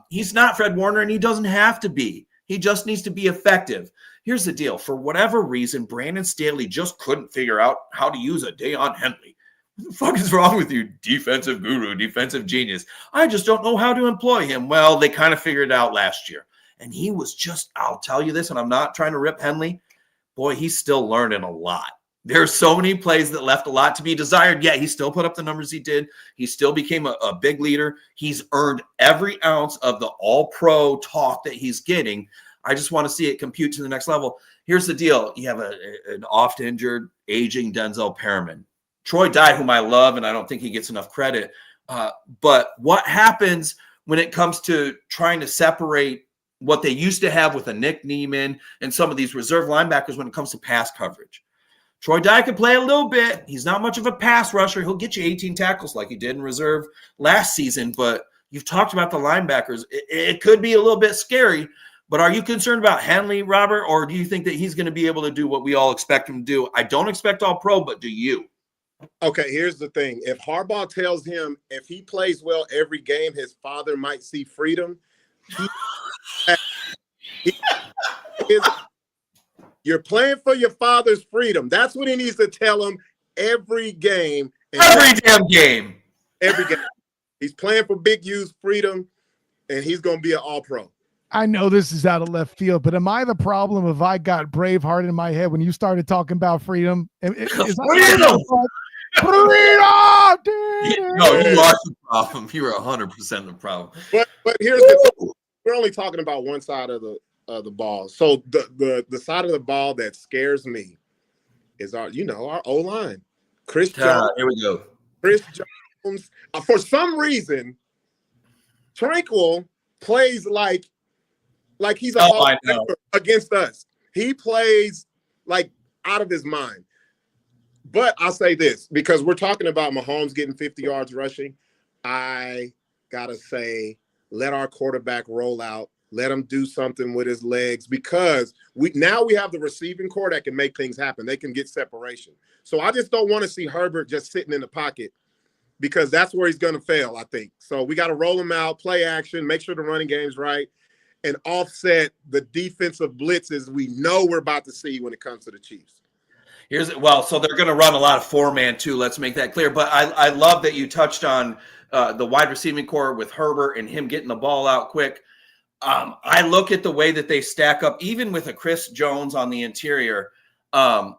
He's not Fred Warner, and he doesn't have to be. He just needs to be effective. Here's the deal. For whatever reason, Brandon Staley just couldn't figure out how to use a Deion Henley. What the fuck is wrong with you, defensive guru, defensive genius? I just don't know how to employ him. Well, they kind of figured it out last year. And he was just, I'll tell you this, and I'm not trying to rip Henley. Boy, he's still learning a lot. There's so many plays that left a lot to be desired. Yeah, he still put up the numbers he did. He still became a big leader. He's earned every ounce of the all-pro talk that he's getting. I just want to see it compute to the next level. Here's the deal. You have an oft-injured, aging Denzel Perriman. Troy Dye, whom I love, and I don't think he gets enough credit. But what happens when it comes to trying to separate what they used to have with a Nick Neiman and some of these reserve linebackers when it comes to pass coverage? Troy Dye can play a little bit. He's not much of a pass rusher. He'll get you 18 tackles like he did in reserve last season. But you've talked about the linebackers. It could be a little bit scary. But are you concerned about Henley, Robert, or do you think that he's going to be able to do what we all expect him to do? I don't expect all pro, but do you? Okay, here's the thing. If Harbaugh tells him if he plays well every game, his father might see freedom. You're playing for your father's freedom. That's what he needs to tell him every game. Every damn game. Every game. He's playing for Big U's freedom, and he's going to be an all-pro. I know this is out of left field, but am I the problem if I got Braveheart in my head when you started talking about freedom? Freedom! Freedom! No, you are the problem. You're 100% the problem. But here's the thing. We're only talking about one side of the ball. So the side of the ball that scares me is our O-line. Chris Jones. Here we go. Chris Jones. For some reason, Tranquil plays like he's a Hall of Famer against us. He plays like out of his mind. But I'll say this, because we're talking about Mahomes getting 50 yards rushing. I got to say, let our quarterback roll out. Let him do something with his legs, because we have the receiving core that can make things happen. They can get separation. So I just don't want to see Herbert just sitting in the pocket, because that's where he's going to fail, I think. So we got to roll him out, play action, make sure the running game's right, and offset the defensive blitzes we know we're about to see when it comes to the Chiefs. So they're going to run a lot of four-man too. Let's make that clear. But I love that you touched on the wide receiving core with Herbert and him getting the ball out quick. I look at the way that they stack up, even with a Chris Jones on the interior. God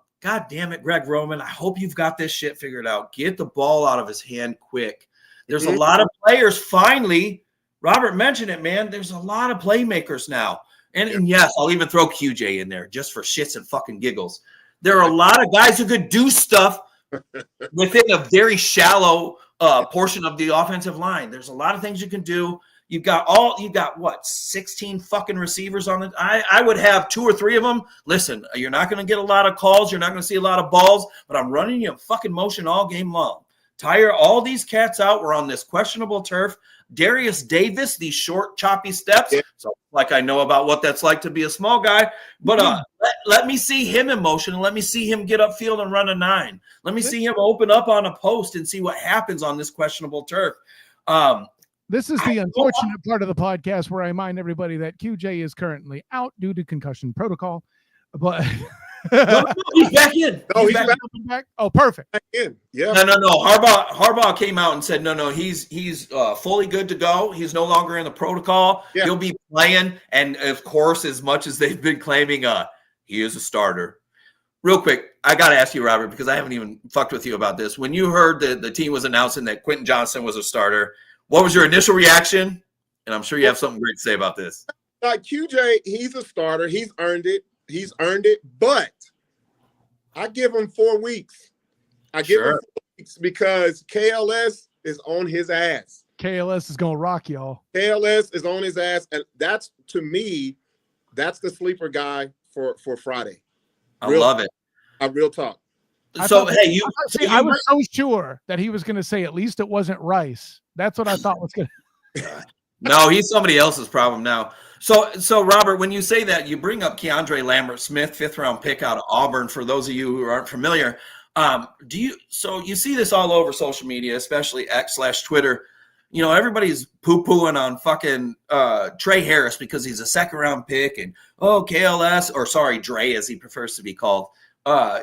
damn it, Greg Roman. I hope you've got this shit figured out. Get the ball out of his hand quick. There's a lot of players finally. Robert mentioned it, man. There's a lot of playmakers now. And yes, I'll even throw QJ in there just for shits and fucking giggles. There are a lot of guys who could do stuff within a very shallow portion of the offensive line. There's a lot of things you can do. You got what, 16 fucking receivers on it. I would have 2 or 3 of them. Listen, you're not going to get a lot of calls. You're not going to see a lot of balls, but I'm running you in fucking motion all game long. Tire all these cats out. We're on this questionable turf. Darius Davis, these short, choppy steps. Yeah. So, like, I know about what that's like to be a small guy, but let me see him in motion, and let me see him get upfield and run a 9. Let me see him open up on a post and see what happens on this questionable turf. This is the unfortunate part of the podcast where I remind everybody that QJ is currently out due to concussion protocol, but no, he's back in. No, he's back. Oh, perfect. Back in. Yeah. No. Harbaugh came out and said, no, he's fully good to go. He's no longer in the protocol. Yeah. He'll be playing. And of course, as much as they've been claiming, he is a starter. Real quick, I got to ask you, Robert, because I haven't even fucked with you about this. When you heard that the team was announcing that Quentin Johnson was a starter, what was your initial reaction? And I'm sure you have something great to say about this. QJ, he's a starter. He's earned it. But I give him 4 weeks. I give him 4 weeks because KLS is on his ass. KLS is going to rock y'all. KLS is on his ass. And that's, to me, that's the sleeper guy for Friday. I love it. Real talk. I was so sure that he was going to say at least it wasn't Rice. That's what I thought was going to. No, he's somebody else's problem now. So Robert, when you say that, you bring up Keandre Lambert-Smith, 5th-round pick out of Auburn. For those of you who aren't familiar, so you see this all over social media, especially X/Twitter. You know, everybody's poo-pooing on fucking Trey Harris because he's a 2nd-round pick, and KLS, or sorry, Dre as he prefers to be called,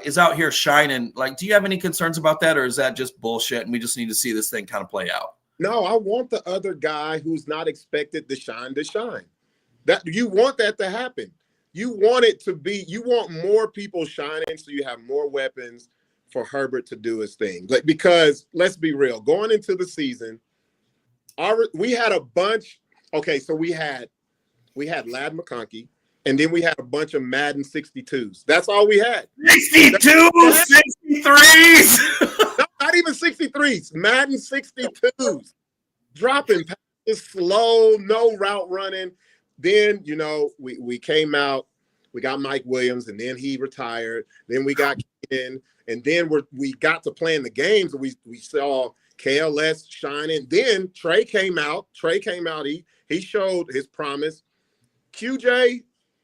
is out here shining. Like, do you have any concerns about that, or is that just bullshit and we just need to see this thing kind of play out? No, I want the other guy who's not expected to shine. That you want that to happen. You want it to be. You want more people shining, so you have more weapons for Herbert to do his thing. Like, because let's be real, going into the season, we had a bunch. Okay, so we had Ladd McConkey, and then we had a bunch of Madden 62s. That's all we had. 62, 63s. No, not even 63s. Madden 62s. Dropping passes, slow, no route running. Then, you know, we came out, we got Mike Williams, and then he retired. Then we got Ken, and then we got to playing the games. We saw KLS shining. Then Trey came out. He showed his promise. QJ,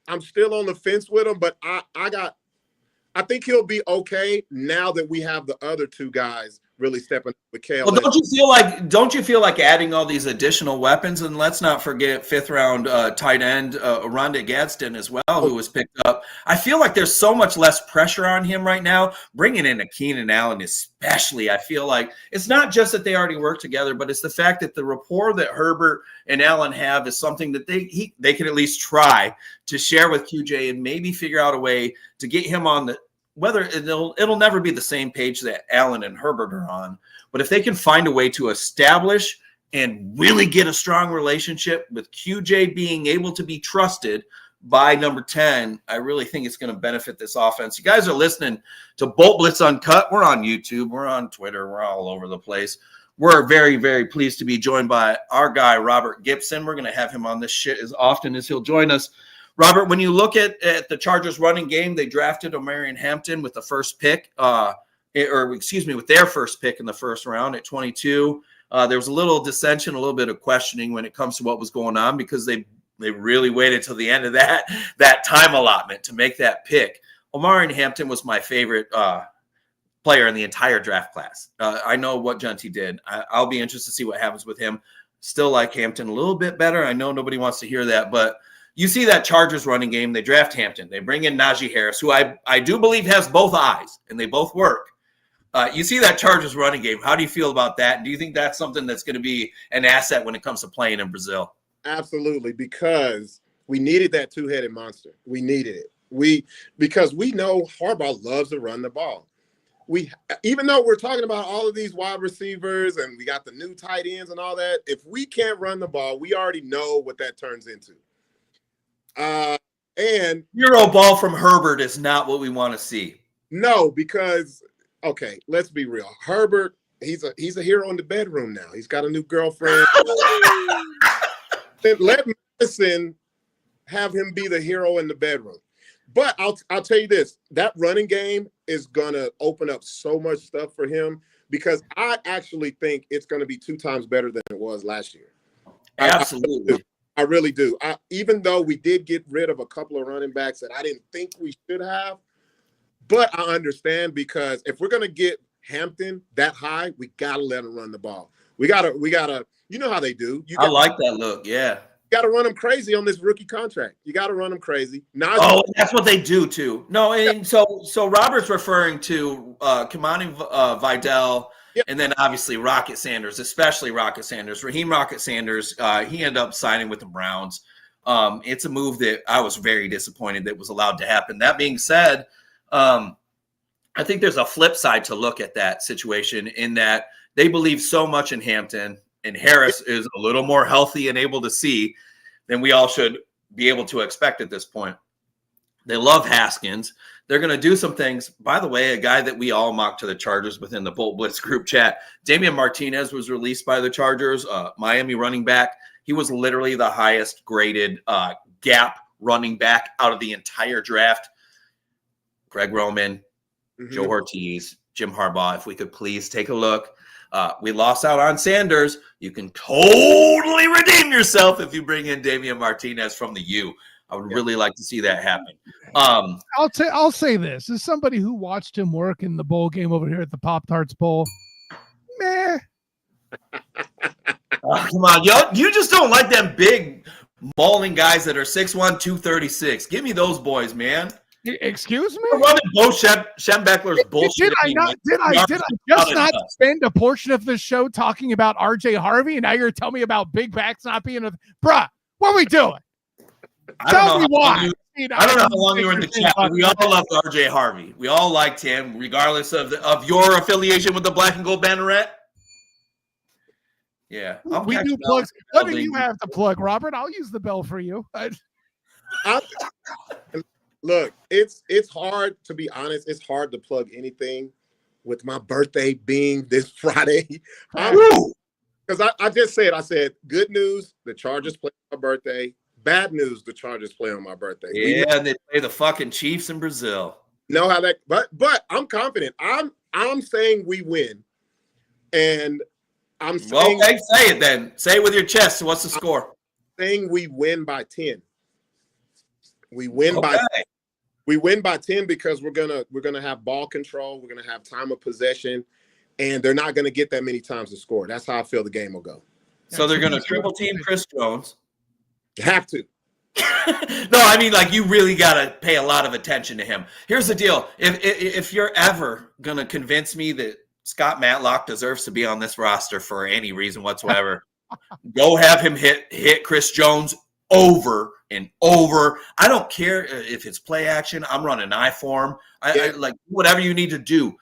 I'm still on the fence with him, but I think he'll be okay now that we have the other 2 guys really stepping up with KLS. Well, don't you feel like adding all these additional weapons? And let's not forget 5th-round tight end Rondé Gadsden as well, who was picked up. I feel like there's so much less pressure on him right now. Bringing in a Keenan Allen especially, I feel like it's not just that they already work together, but it's the fact that the rapport that Herbert and Allen have is something that they can at least try to share with QJ and maybe figure out a way to get him on the – whether it'll never be the same page that Allen and Herbert are on, but if they can find a way to establish and really get a strong relationship with QJ being able to be trusted by number 10, I really think it's going to benefit this offense. You guys are listening to Bolt Blitz Uncut. We're on YouTube. We're on Twitter. We're all over the place. We're very, very pleased to be joined by our guy, Robert Gibson. We're going to have him on this shit as often as he'll join us. Robert, when you look at the Chargers running game, they drafted Omarion Hampton with the first pick, with their first pick in the 1st round at 22. There was a little dissension, a little bit of questioning when it comes to what was going on because they really waited till the end of that time allotment to make that pick. Omarion Hampton was my favorite player in the entire draft class. I know what Genty did. I'll be interested to see what happens with him. Still like Hampton a little bit better. I know nobody wants to hear that, but you see that Chargers running game, they draft Hampton. They bring in Najee Harris, who I do believe has both eyes, and they both work. You see that Chargers running game. How do you feel about that? And do you think that's something that's going to be an asset when it comes to playing in Brazil? Absolutely, because we needed that 2-headed monster. We needed it. Because we know Harbaugh loves to run the ball. Even though we're talking about all of these wide receivers and we got the new tight ends and all that, if we can't run the ball, we already know what that turns into. And Euro ball from Herbert is not what we want to see. No, because okay, let's be real. Herbert, he's a hero in the bedroom now. He's got a new girlfriend. Then let Madison have him be the hero in the bedroom. But I'll tell you this: that running game is gonna open up so much stuff for him because I actually think it's gonna be 2 times better than it was last year. Absolutely. I really do. Even though we did get rid of a couple of running backs that I didn't think we should have, but I understand because if we're going to get Hampton that high, we got to let him run the ball. We got to, you know how they do. I like that look. Yeah. You got to run him crazy on this rookie contract. You got to run him crazy. That's what they do too. No. And so Robert's referring to Kimani Vidal. Yep. And then obviously Rocket Sanders, especially Rocket Sanders. Raheem Rocket Sanders, he ended up signing with the Browns. It's a move that I was very disappointed that was allowed to happen. That being said, I think there's a flip side to look at that situation in that they believe so much in Hampton, and Harris is a little more healthy and able to see than we all should be able to expect at this point. They love Haskins. They're going to do some things. By the way, a guy that we all mock to the Chargers within the Bolt Blitz group chat, Damian Martinez was released by the Chargers, Miami running back. He was literally the highest graded gap running back out of the entire draft. Greg Roman, Joe Ortiz, Jim Harbaugh, if we could please take a look. We lost out on Sanders. You can totally redeem yourself if you bring in Damian Martinez from the U. I would really like to see that happen. I'll say this as somebody who watched him work in the bowl game over here at the Pop-Tarts Bowl. Meh. Come on, you just don't like them big mauling guys that are 6'1", 236. Give me those boys, man. Excuse me? We're running Bo Schembechler's bullshit. Did I just not spend a portion of the show talking about RJ Harvey, and now you're telling me about big backs not being bruh, what are we doing? Tell me why. I don't know how long you were in the chat, but we all loved RJ Harvey. We all liked him, regardless of your affiliation with the Black and Gold Banneret. Yeah. We do plugs. What do you have to plug, Robert? I'll use the bell for you. Look, it's hard, to be honest. It's hard to plug anything with my birthday being this Friday. Because I just said, good news, the Chargers play on my birthday. Bad news, the Chargers play on my birthday. Yeah, and they play the fucking Chiefs in Brazil. Know how that, but I'm confident. I'm saying we win. And I'm saying, okay, say it then. Say it with your chest. So what's the score? I'm saying we win by 10. We win by 10 because we're gonna have ball control. We're gonna have time of possession, and they're not gonna get that many times to score. That's how I feel the game will go. So they're gonna triple team Chris Jones. Have to. No, I mean, like, you really gotta pay a lot of attention to him. Here's the deal: if you're ever gonna convince me that Scott Matlock deserves to be on this roster for any reason whatsoever, go have him hit Chris Jones over and over. I don't care if it's play action. I'm running I form. I like whatever you need to do.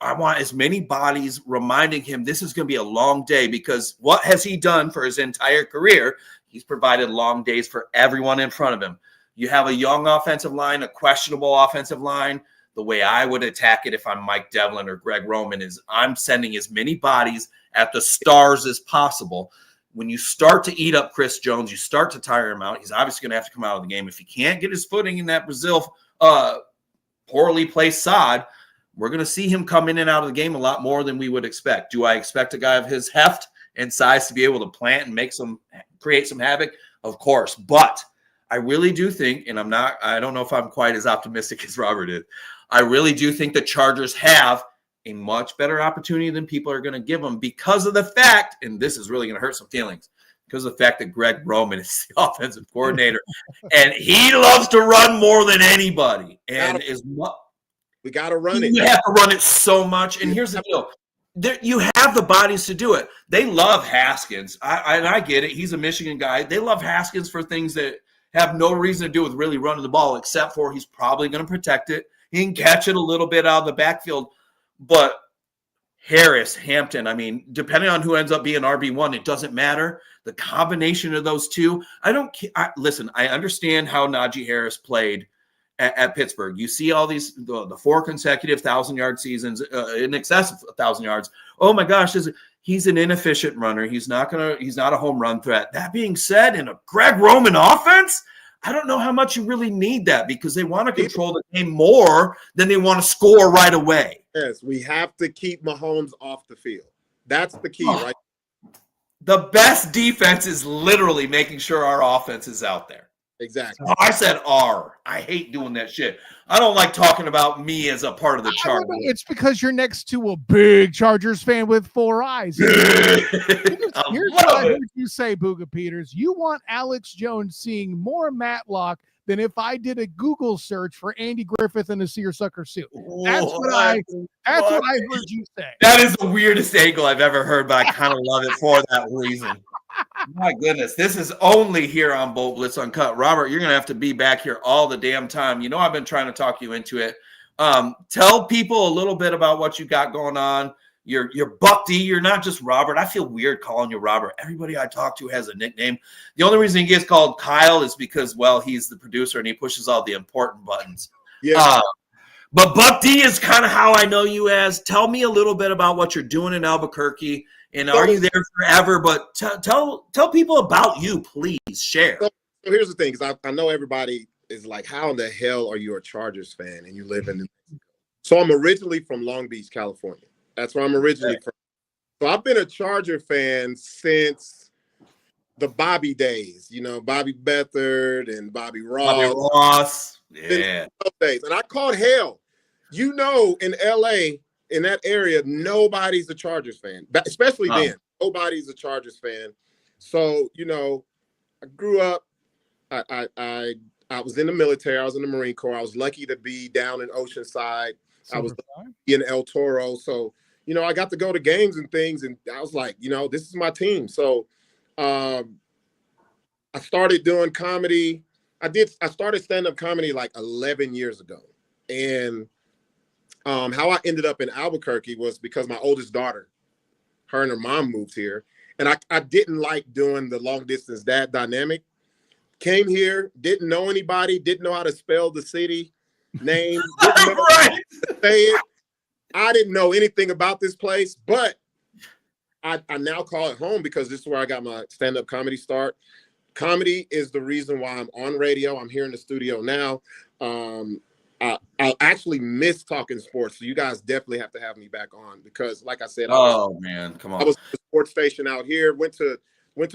I want as many bodies reminding him this is going to be a long day, because what has he done for his entire career? He's provided long days for everyone in front of him. You have a young offensive line, a questionable offensive line. The way I would attack it if I'm Mike Devlin or Greg Roman is I'm sending as many bodies at the stars as possible. When you start to eat up Chris Jones, you start to tire him out. He's obviously going to have to come out of the game. If he can't get his footing in that Brazil poorly placed sod, we're going to see him come in and out of the game a lot more than we would expect. Do I expect a guy of his heft and size to be able to plant and create some havoc? Of course. But I really do think, and I don't know if I'm quite as optimistic as Robert is. I really do think the Chargers have a much better opportunity than people are going to give them, because of the fact, and this is really going to hurt some feelings, because of the fact that Greg Roman is the offensive coordinator, and he loves to run more than anybody. And we got to run it. You have to run it so much. And here's the deal. You have the bodies to do it. They love Haskins. I get it. He's a Michigan guy. They love Haskins for things that have no reason to do with really running the ball, except for he's probably going to protect it. He can catch it a little bit out of the backfield. But Harris, Hampton, I mean, depending on who ends up being RB1, it doesn't matter. The combination of those two, listen, I understand how Najee Harris played at Pittsburgh. You see all these, the 4 consecutive 1,000-yard seasons, in excess of 1,000 yards. Oh my gosh, he's an inefficient runner. He's not a home run threat. That being said, in a Greg Roman offense, I don't know how much you really need that, because they want to control the game more than they want to score right away. Yes, we have to keep Mahomes off the field. That's the key, right? The best defense is literally making sure our offense is out there. Exactly. Oh, I said R. I hate doing that shit. I don't like talking about me as a part of the Chargers. It's because you're next to a big Chargers fan with 4 eyes. Here's what I heard you say, Booga Peters. You want Alex Jones seeing more Matlock than if I did a Google search for Andy Griffith in a seersucker suit. That's what I heard you say. That is the weirdest angle I've ever heard, but I kind of love it for that reason. My goodness, this is only here on Bolt Blitz Uncut. Robert, you're going to have to be back here all the damn time. You know I've been trying to talk you into it. Tell people a little bit about what you got going on. You're Buck D. You're not just Robert. I feel weird calling you Robert. Everybody I talk to has a nickname. The only reason he gets called Kyle is because, well, he's the producer and he pushes all the important buttons. Yeah. But Buck D is kind of how I know you as. Tell me a little bit about what you're doing in Albuquerque. And are you there forever? But tell people about you, please. Share. So here's the thing, because I know everybody is like, how in the hell are you a Chargers fan and you live in New Mexico? So I'm originally from Long Beach, California. That's where I'm originally from. So I've been a Charger fan since the Bobby days, Bobby Beathard and Bobby Ross. Yeah. Days. And I called hell. In LA, in that area, nobody's a Chargers fan, especially then. Nobody's a Chargers fan. So, I grew up, I was in the military. I was in the Marine Corps. I was lucky to be down in Oceanside. I was in El Toro. So, I got to go to games and things. And I was like, this is my team. So I started doing comedy. I started stand-up comedy like 11 years ago. And how I ended up in Albuquerque was because my oldest daughter, her and her mom moved here. And I didn't like doing the long distance dad dynamic. Came here, didn't know anybody, didn't know how to spell the city name, didn't know how to say it. I didn't know anything about this place, but I now call it home because this is where I got my stand-up comedy start. Comedy is the reason why I'm on radio. I'm here in the studio now. I actually miss talking sports, so you guys definitely have to have me back on because, like I said, man, come on. I was at the sports station out here. Went to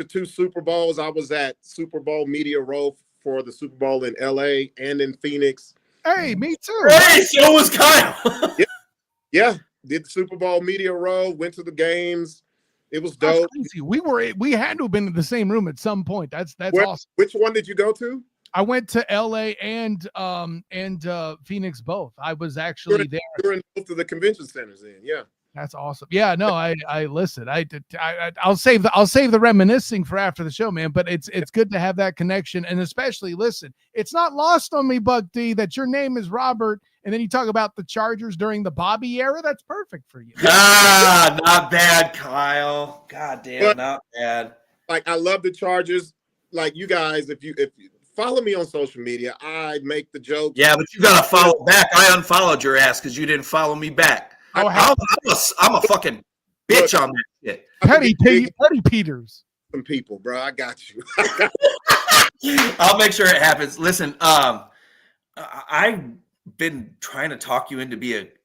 2 Super Bowls. I was at Super Bowl media row for the Super Bowl in LA and in Phoenix. Hey, me too. Hey, so was Kyle. Yeah, did the Super Bowl media row. Went to the games. It was dope. We had to have been in the same room at some point. That's awesome. Which one did you go to? I went to LA and Phoenix both. I was actually there. You're in both of the convention centers then, yeah. That's awesome. Yeah, no, I listen. I'll save the reminiscing for after the show, man. But it's good to have that connection, and especially listen. It's not lost on me, Buck D, that your name is Robert, and then you talk about the Chargers during the Bobby era. That's perfect for you. Not bad, Kyle. God damn, but, not bad. Like I love the Chargers. Like you guys, if you follow me on social media, I make the jokes. Yeah, but you gotta follow back. I unfollowed your ass because you didn't follow me back. I'm a fucking bitch on that shit. Petty Peters. Some people, bro. I got you. I'll make sure it happens. Listen, I've been trying to talk you into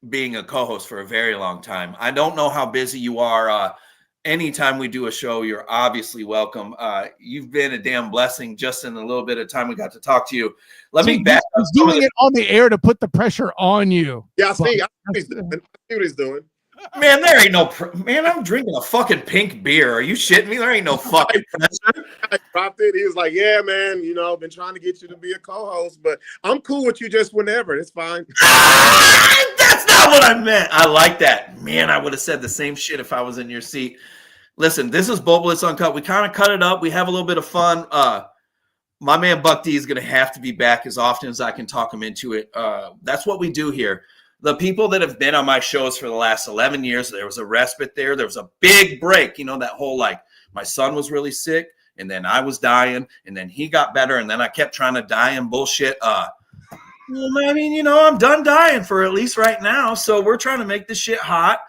being a co-host for a very long time. I don't know how busy you are. Anytime we do a show, you're obviously welcome. You've been a damn blessing just in a little bit of time we got to talk to you. Let me back up. He's doing it on the air to put the pressure on you. Yeah, I see what he's doing. Man, there ain't no man. I'm drinking a fucking pink beer. Are you shitting me? There ain't no fucking pressure. I dropped it. He was like, "Yeah, man. Been trying to get you to be a co-host, but I'm cool with you just whenever. It's fine." That's not what I meant. I like that, man. I would have said the same shit if I was in your seat. Listen, this is Bull Blitz Uncut. We kind of cut it up. We have a little bit of fun. My man Buck D is going to have to be back as often as I can talk him into it. That's what we do here. The people that have been on my shows for the last 11 years, there was a respite there. There was a big break. That whole my son was really sick, and then I was dying, and then he got better, and then I kept trying to die and bullshit. I'm done dying for at least right now. So we're trying to make this shit hot.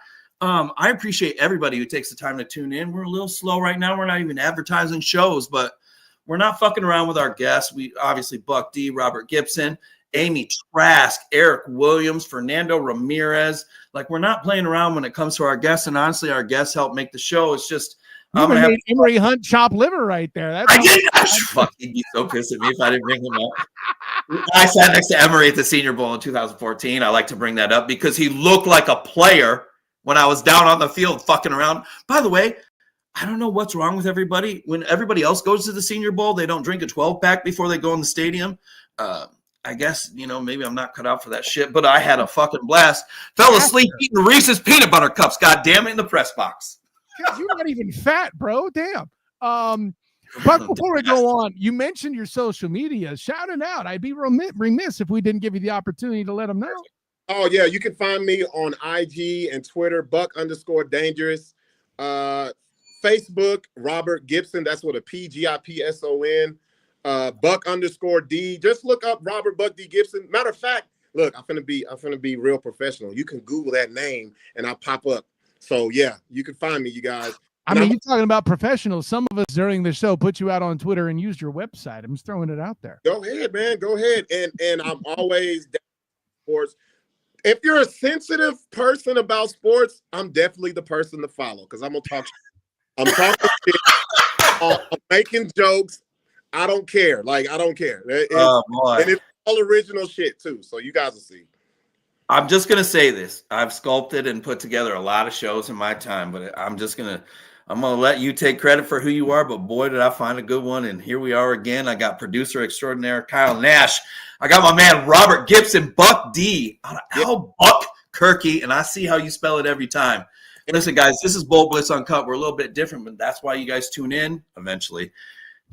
I appreciate everybody who takes the time to tune in. We're a little slow right now. We're not even advertising shows, but we're not fucking around with our guests. We obviously Buck D, Robert Gibson, Amy Trask, Eric Williams, Fernando Ramirez. We're not playing around when it comes to our guests. And honestly, our guests help make the show. It's just I'm gonna have Emery Hunt chop liver right there. I did. Fuck, he'd be so pissed at me if I didn't bring him up. I sat next to Emery at the Senior Bowl in 2014. I like to bring that up because he looked like a player when I was down on the field fucking around. By the way, I don't know what's wrong with everybody. When everybody else goes to the Senior Bowl, they don't drink a 12-pack before they go in the stadium. I guess, maybe I'm not cut out for that shit, but I had a fucking blast. Fell asleep eating Reese's peanut butter cups, God damn it, in the press box. You're not even fat, bro. Damn. But before we go on, you mentioned your social media. Shout it out. I'd be remiss if we didn't give you the opportunity to let them know. Oh, yeah. You can find me on IG and Twitter, Buck_Dangerous. Facebook, Robert Gibson. That's with a PGIPSON. Buck_D. Just look up Robert Buck D Gibson. Matter of fact, look, I'm finna be real professional. You can Google that name and I'll pop up. So yeah, you can find me, you guys. You're talking about professionals. Some of us during the show put you out on Twitter and used your website. I'm just throwing it out there. Go ahead, man. Go ahead. And I'm always down for sports. if you're a sensitive person about sports, I'm definitely the person to follow because I'm gonna talk. I'm talking shit. I'm making jokes. I don't care. Like, I don't care. Oh, boy. And it's all original shit too. So you guys will see. I'm just gonna say this. I've sculpted and put together a lot of shows in my time, but I'm gonna let you take credit for who you are. But boy, did I find a good one. And here we are again. I got producer extraordinaire Kyle Nash. I got my man Robert Gibson, Buck D, out of Albuquerque, and I see how you spell it every time. Listen, guys, this is Bold Blitz Uncut. We're a little bit different, but that's why you guys tune in eventually.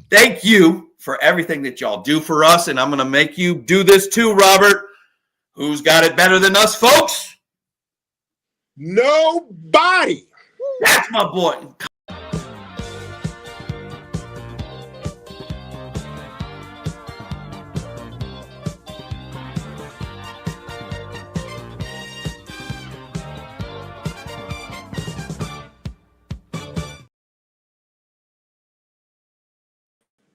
Thank you for everything that y'all do for us, and I'm going to make you do this too, Robert. Who's got it better than us, folks? Nobody. That's my boy.